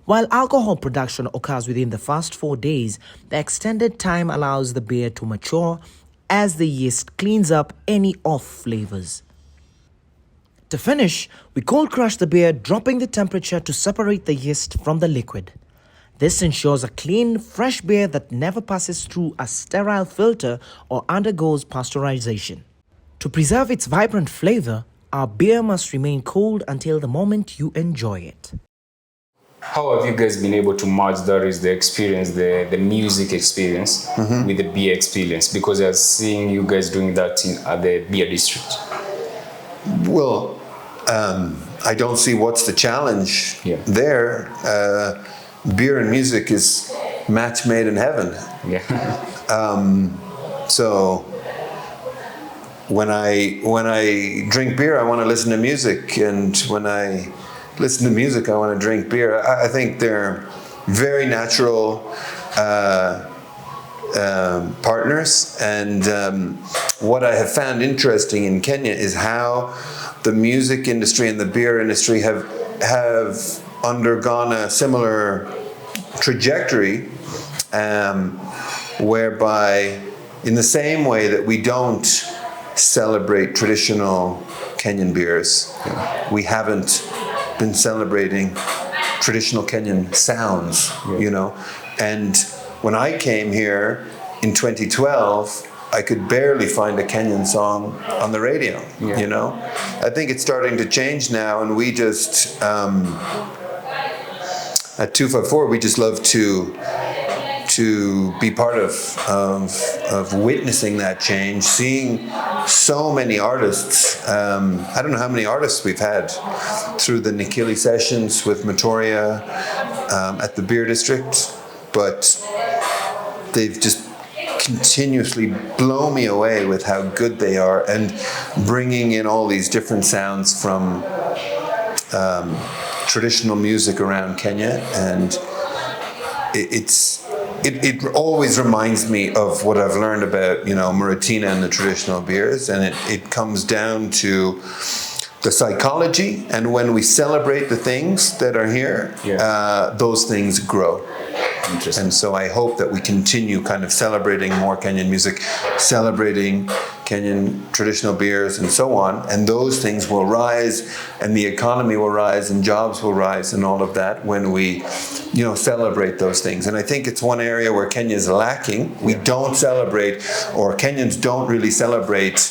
While alcohol production occurs within the first 4 days, the extended time allows the beer to mature as the yeast cleans up any off flavors. To finish, we cold crush the beer, dropping the temperature to separate the yeast from the liquid. This ensures a clean, fresh beer that never passes through a sterile filter or undergoes pasteurization. To preserve its vibrant flavor, our beer must remain cold until the moment you enjoy it. How have you guys been able to merge the experience, the music experience with the beer experience? Because I was seeing you guys doing that at the beer district. Well, I don't see what's the challenge there. Beer and music is match made in heaven. Yeah. So when I drink beer, I want to listen to music, and when I listen to music, I want to drink beer. I think they're very natural partners. And what I have found interesting in Kenya is how the music industry and the beer industry have undergone a similar trajectory, whereby in the same way that we don't celebrate traditional Kenyan beers, we haven't been celebrating traditional Kenyan sounds, you know. And when I came here in 2012, I could barely find a Kenyan song on the radio, you know. I think it's starting to change now, and we just, at 254, we just love to be part of witnessing that change, seeing so many artists. I don't know how many artists we've had through the Nikili sessions with Matoria at the Beer District, but they've just continuously blown me away with how good they are, and bringing in all these different sounds from traditional music around Kenya. And it always reminds me of what I've learned about, you know, Muratina and the traditional beers, and it comes down to the psychology, and when we celebrate the things that are here, those things grow. And so I hope that we continue kind of celebrating more Kenyan music, celebrating Kenyan traditional beers and so on, and those things will rise, and the economy will rise, and jobs will rise, and all of that when we, you know, celebrate those things. And I think it's one area where Kenya is lacking. We don't celebrate, or Kenyans don't really celebrate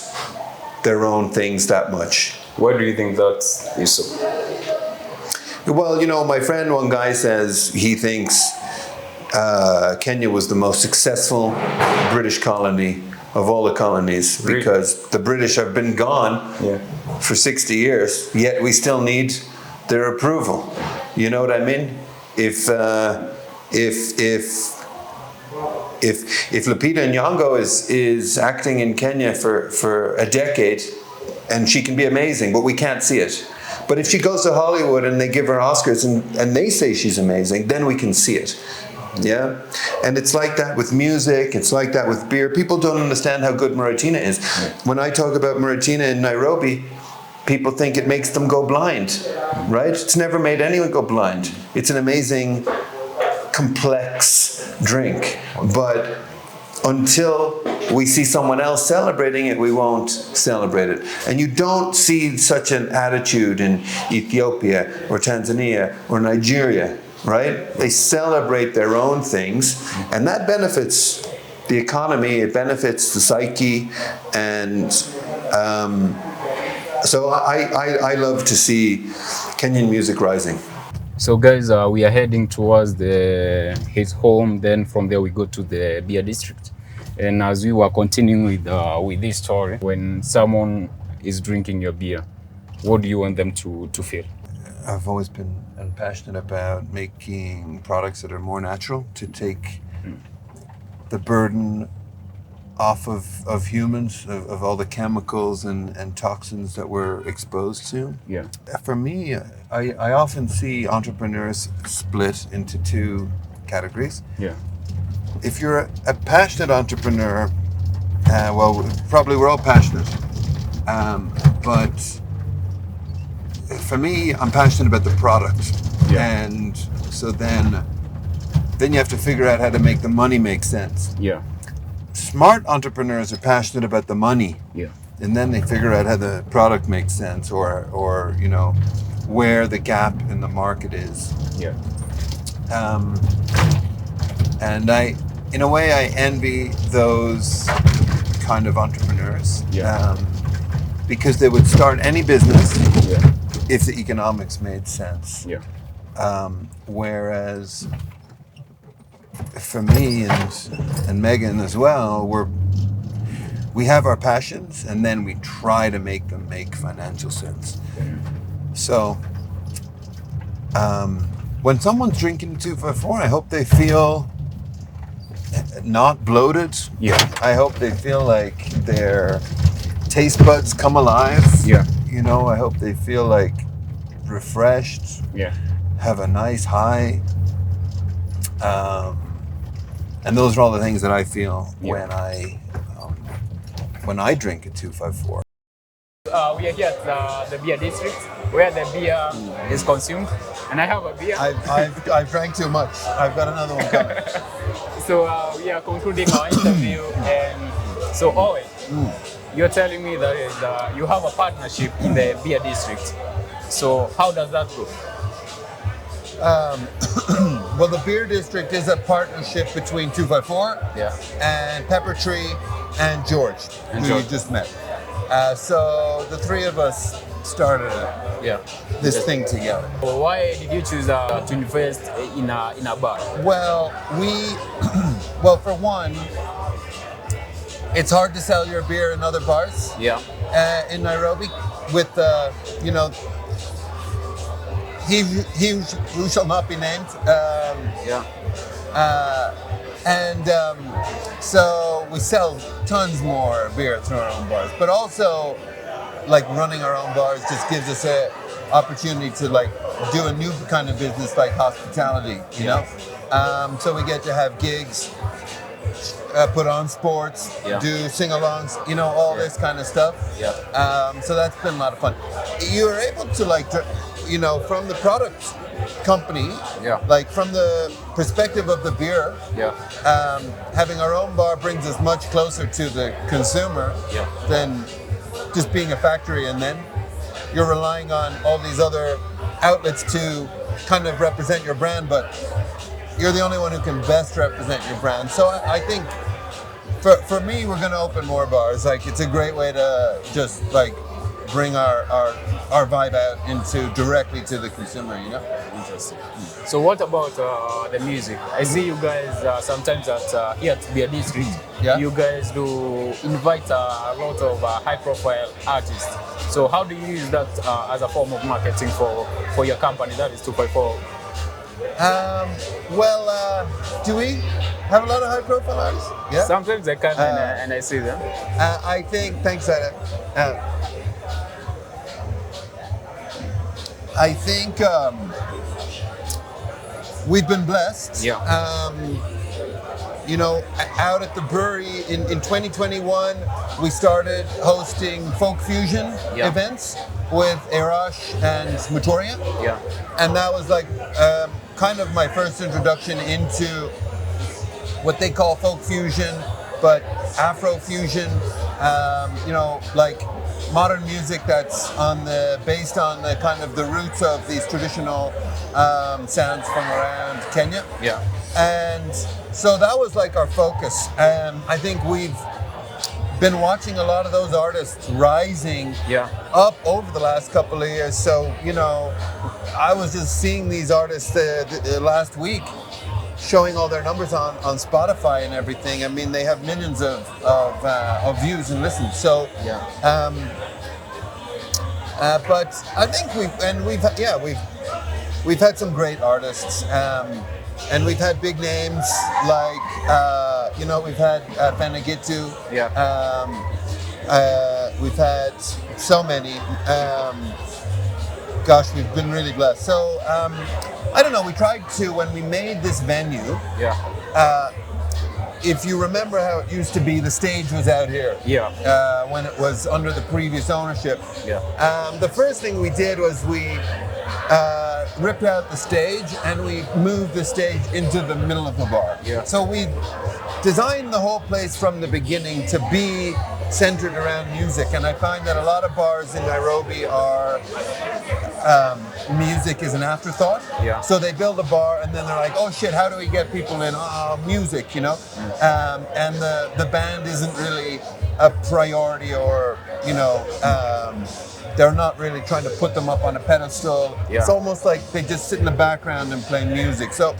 their own things that much. Why do you think that is so? Well, you know, my friend, one guy says he thinks Kenya was the most successful British colony of all the colonies, because the British have been gone for 60 years, yet we still need their approval. You know what I mean? If Lupita Nyong'o is acting in Kenya for a decade, and she can be amazing, but we can't see it. But if she goes to Hollywood and they give her Oscars and they say she's amazing, then we can see it. Yeah, and it's like that with music, it's like that with beer. People don't understand how good Muratina is. When I talk about Muratina in Nairobi, people think it makes them go blind, right? It's never made anyone go blind. It's an amazing, complex drink, but until we see someone else celebrating it, we won't celebrate it. And you don't see such an attitude in Ethiopia or Tanzania or Nigeria, right? They celebrate their own things, and that benefits the economy, it benefits the psyche, and so I love to see Kenyan music rising. So guys, we are heading towards his home, then from there we go to the beer district. And as we were continuing with this story, when someone is drinking your beer, what do you want them to feel? I've always been passionate about making products that are more natural, to take the burden off of humans, of all the chemicals and toxins that we're exposed to. Yeah. For me, I often see entrepreneurs split into two categories. Yeah. If you're a passionate entrepreneur, well, probably we're all passionate, but for me, I'm passionate about the product. Yeah. And so then you have to figure out how to make the money make sense. Yeah. Smart entrepreneurs are passionate about the money. Yeah. And then they figure out how the product makes sense, or you know, where the gap in the market is. Yeah. And in a way, I envy those kind of entrepreneurs. Yeah. Because they would start any business if the economics made sense. Yeah. Whereas for me and Megan as well, we have our passions, and then we try to make them make financial sense. So when someone's drinking 254, I hope they feel not bloated. Yeah. I hope they feel like their taste buds come alive. Yeah. You know, I hope they feel like refreshed. Yeah. Have a nice high. And those are all the things that I feel Yeah. when I drink a 254. We are here at the beer district where the beer is consumed, and I have a beer. I've drank too much. I've got another one coming. So we are concluding our interview, and so Owen, you're telling me that you have a partnership in the beer district. So how does that go? Well, the beer district is a partnership between 254 and Pepper Tree and George, who you just met. So the three of us started this thing together. So why did you choose to invest in a bar? Well, well, for one, it's hard to sell your beer in other bars. In Nairobi, with he who shall not be named. So we sell tons more beer through our own bars, but also like running our own bars just gives us a opportunity to like do a new kind of business like hospitality, you know. So we get to have gigs, put on sports, do sing-alongs, you know, all this kind of stuff. So that's been a lot of fun. You're able to like, you know, from the product company, like from the perspective of the beer, having our own bar brings us much closer to the consumer than just being a factory, and then you're relying on all these other outlets to kind of represent your brand, but you're the only one who can best represent your brand. So I think for me, we're going to open more bars. Like, it's a great way to just like bring our vibe out into directly to the consumer, you know? Interesting. So what about the music? I see you guys sometimes here at Beer District, you guys do invite a lot of high-profile artists. So how do you use that as a form of marketing for your company, that is 254? Do we have a lot of high-profile artists? Yeah. Sometimes I come and I see them. I think, thanks, Adam. I think we've been blessed. You know, out at the brewery in 2021, we started hosting folk fusion events with Erash and Matoria. And that was like kind of my first introduction into what they call folk fusion, but Afro fusion, you know, like modern music that's based on the kind of the roots of these traditional sounds from around Kenya. And so that was like our focus. I think we've been watching a lot of those artists rising up over the last couple of years. So, you know, I was just seeing these artists the last week showing all their numbers on Spotify and everything. I mean, they have millions of views and listens. So, but I think we've had some great artists, and we've had big names like you know, we've had Fanagitu. We've had so many. Gosh, we've been really blessed. So I don't know. We tried to, when we made this venue. If you remember how it used to be, the stage was out here. When it was under the previous ownership. The first thing we did was we ripped out the stage and we moved the stage into the middle of the bar. So we designed the whole place from the beginning to be centered around music, and I find that a lot of bars in Nairobi are music is an afterthought. So they build a bar and then they're like, oh shit, how do we get people in? Music, you know. And the band isn't really a priority, or you know, they're not really trying to put them up on a pedestal. It's almost like they just sit in the background and play music. So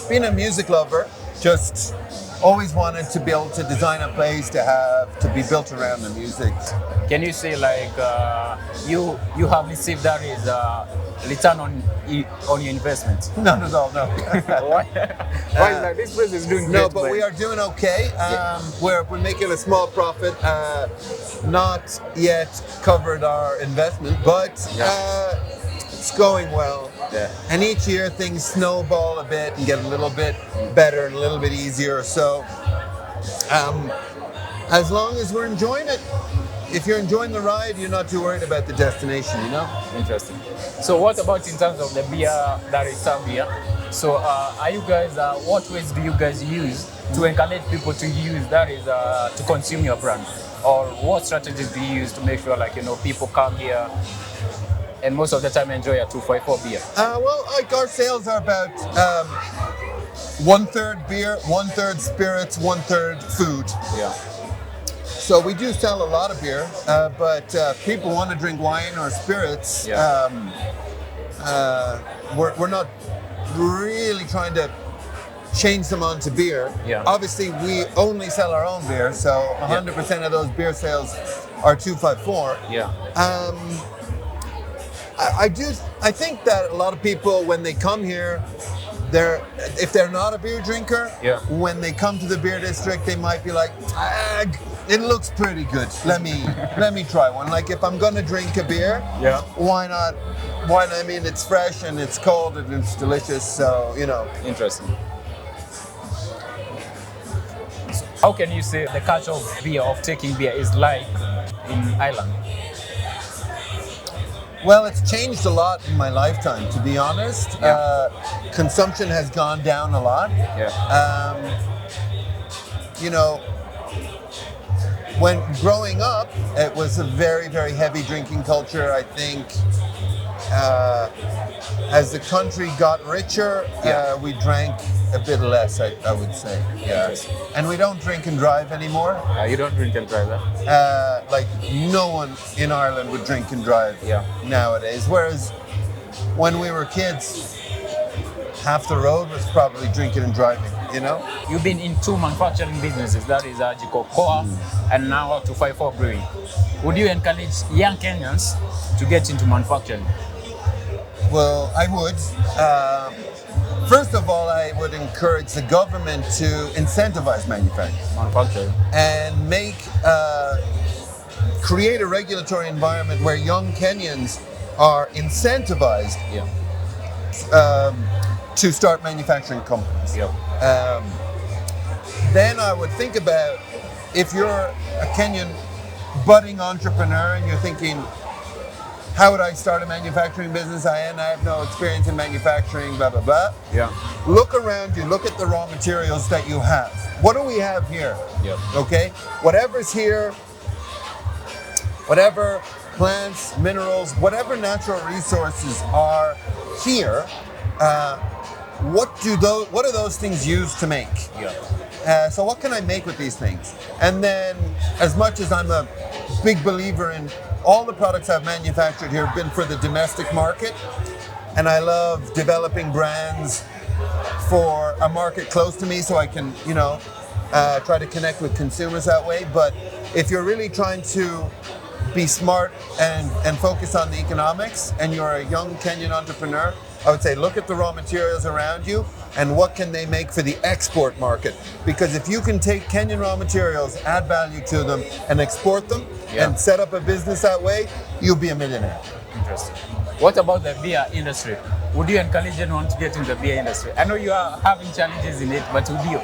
being a music lover, just always wanted to be able to design a place to be built around the music. Can you say like you have received that as return on your investment? Not at all, no. Why is that? This place is doing great. No, but we are doing okay. We're making a small profit. Not yet covered our investment, but it's going well. Yeah. And each year things snowball a bit and get a little bit better and a little bit easier. So as long as we're enjoying it, if you're enjoying the ride, you're not too worried about the destination, you know? Interesting. So what about in terms of the beer that is served here? So are you guys, what ways do you guys use to encourage people to use, that is, to consume your brand? Or what strategies do you use to make sure, like, you know, people come here and most of the time enjoy a 254 beer? Well, like our sales are about 1/3 beer, 1/3 spirits, 1/3 food. Yeah. So we do sell a lot of beer, but people want to drink wine or spirits. Yeah. We're not really trying to change them onto beer. Yeah. Obviously, we only sell our own beer, so 100% of those beer sales are 254. Yeah. I think that a lot of people, when they come here, if they're not a beer drinker, when they come to the beer district, they might be like, it looks pretty good. Let me try one. Like if I'm gonna drink a beer, why not? I mean, it's fresh and it's cold and it's delicious. So you know. Interesting. How can you say the culture of beer, of taking beer, is like in Ireland? Well, it's changed a lot in my lifetime, to be honest. Consumption has gone down a lot. You know, when growing up, it was a very, very heavy drinking culture. I think as the country got richer, we drank a bit less, I would say. And we don't drink and drive anymore. You don't drink and drive, huh? Like no one in Ireland would drink and drive nowadays. Whereas when we were kids, half the road was probably drinking and driving, you know? You've been in 2 manufacturing businesses, that is Jikokoa and now 254 Brewing. Would you encourage young Kenyans to get into manufacturing? Well, I would. First of all, I would encourage the government to incentivize manufacturing and create a regulatory environment where young Kenyans are incentivized to start manufacturing companies. Then I would think about, if you're a Kenyan budding entrepreneur and you're thinking, how would I start a manufacturing business? I have no experience in manufacturing, blah, blah, blah. Look around you, look at the raw materials that you have. What do we have here? Okay? Whatever's here, whatever plants, minerals, whatever natural resources are here, what are those things used to make? So what can I make with these things? And then, as much as I'm a big believer in all the products I've manufactured here have been for the domestic market, and I love developing brands for a market close to me so I can, you know, try to connect with consumers that way. But if you're really trying to be smart and focus on the economics, and you're a young Kenyan entrepreneur, I would say look at the raw materials around you and what can they make for the export market. Because if you can take Kenyan raw materials, add value to them, and export them, and set up a business that way, you'll be a millionaire. Interesting. What about the beer industry? Would you encourage anyone to get into the beer industry? I know you are having challenges in it, but would you?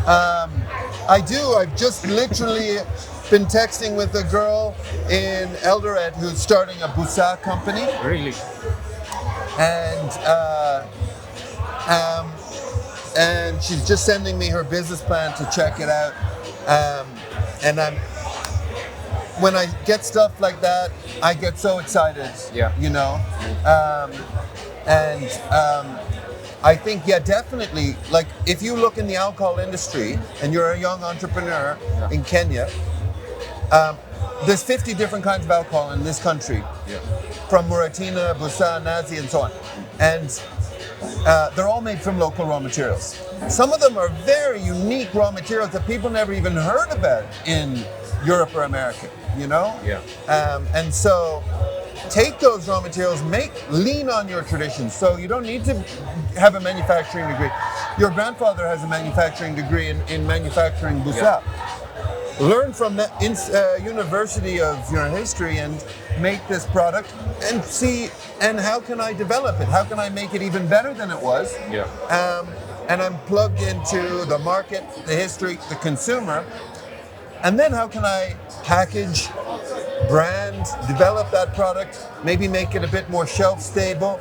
I do. I've just literally been texting with a girl in Eldoret who's starting a busa company. Really? And she's just sending me her business plan to check it out. And when I get stuff like that, I get so excited. You know. I think, definitely. Like, if you look in the alcohol industry and you're a young entrepreneur in Kenya, there's 50 different kinds of alcohol in this country, from Muratina, Busa, Nazi, and so on. And they're all made from local raw materials. Some of them are very unique raw materials that people never even heard about in Europe or America, you know? And so take those raw materials, lean on your traditions. So you don't need to have a manufacturing degree. Your grandfather has a manufacturing degree in manufacturing busa. learn from that university of history and make this product and see, and how can I develop it? How can I make it even better than it was? Yeah. And I'm plugged into the market, the history, the consumer. And then how can I package, brand, develop that product, maybe make it a bit more shelf stable?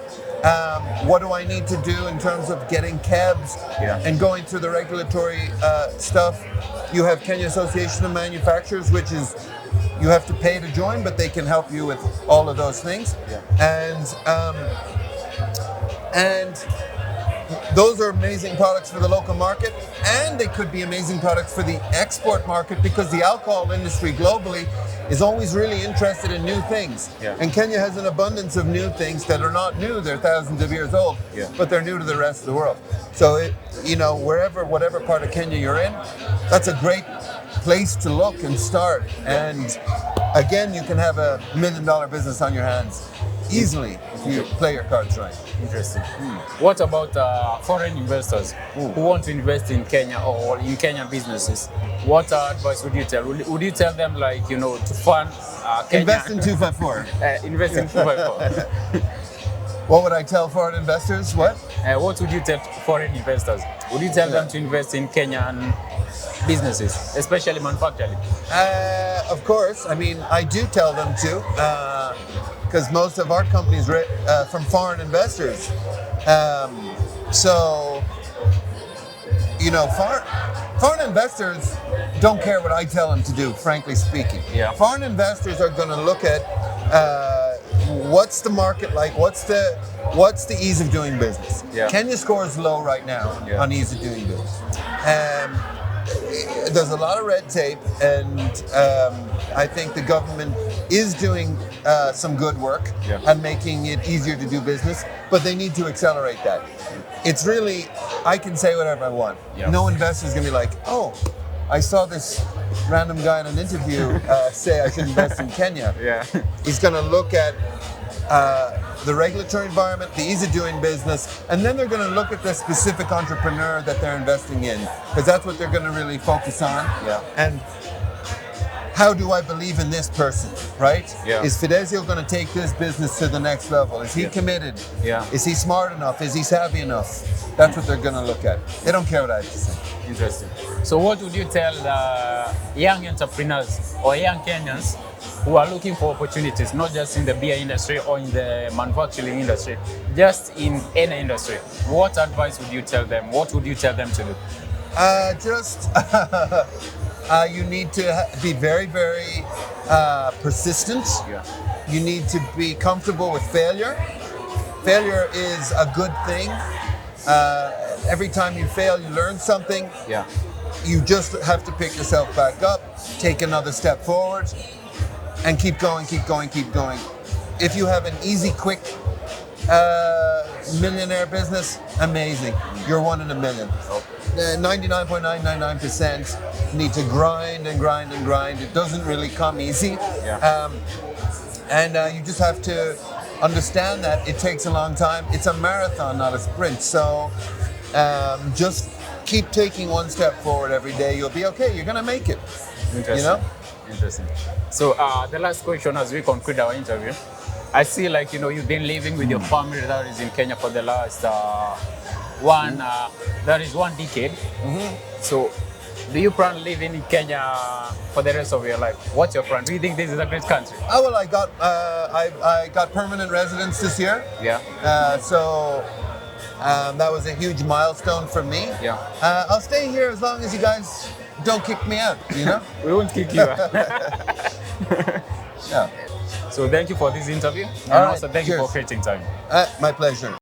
What do I need to do in terms of getting cabs and going through the regulatory stuff? You have Kenya Association of Manufacturers, which is you have to pay to join, but they can help you with all of those things. And those are amazing products for the local market, and they could be amazing products for the export market, because the alcohol industry globally is always really interested in new things. And Kenya has an abundance of new things that are not new, they're thousands of years old, but they're new to the rest of the world. So, whatever part of Kenya you're in, that's a great place to look and start. And again, you can have $1 million business on your hands easily if you play your cards right. Interesting. What about foreign investors who want to invest in Kenya or in Kenyan businesses? What advice would you tell? Would you tell them, like, to fund Kenya? Invest in 254. Invest in 254. What would I tell foreign investors? What would you tell foreign investors? Would you tell them to invest in Kenyan businesses, especially manufacturing? Of course. I mean, I do tell them to, because most of our companies from foreign investors. Foreign investors don't care what I tell them to do, frankly speaking. Foreign investors are going to look at what's the market like, what's the ease of doing business. Kenya scores low right now on ease of doing business. There's a lot of red tape, and I think the government is doing some good work and making it easier to do business, but they need to accelerate that. It's really, I can say whatever I want. No investor is going to be like, oh, I saw this random guy in an interview say I should invest in Kenya. He's going to look at the regulatory environment, the ease of doing business, and then they're going to look at the specific entrepreneur that they're investing in, because that's what they're going to really focus on. And how do I believe in this person, right? Is Fidesio going to take this business to the next level? Is he committed? Is he smart enough? Is he savvy enough? That's what they're going to look at. They don't care what I have to say. Interesting. So what would you tell young entrepreneurs or young Kenyans who are looking for opportunities, not just in the beer industry or in the manufacturing industry, just in any industry? What advice would you tell them? What would you tell them to do? You need to be very, very persistent. You need to be comfortable with failure. Failure is a good thing. Every time you fail, you learn something. You just have to pick yourself back up, take another step forward, and keep going, keep going, keep going. If you have an easy, quick millionaire business, amazing. You're one in a million. 99.999% need to grind and grind and grind. It doesn't really come easy. And you just have to understand that it takes a long time. It's a marathon, not a sprint. So just keep taking one step forward every day. You'll be okay. You're going to make it. Interesting. Interesting. So the last question as we conclude our interview, I see you've been living with your family that is in Kenya for the last one decade. So do you plan living in Kenya for the rest of your life? What's your plan? Do you think this is a great country? Oh, well, I got permanent residence this year. So that was a huge milestone for me. I'll stay here as long as you guys don't kick me out, We won't kick you out. So thank you for this interview. And also thank you for creating time. My pleasure.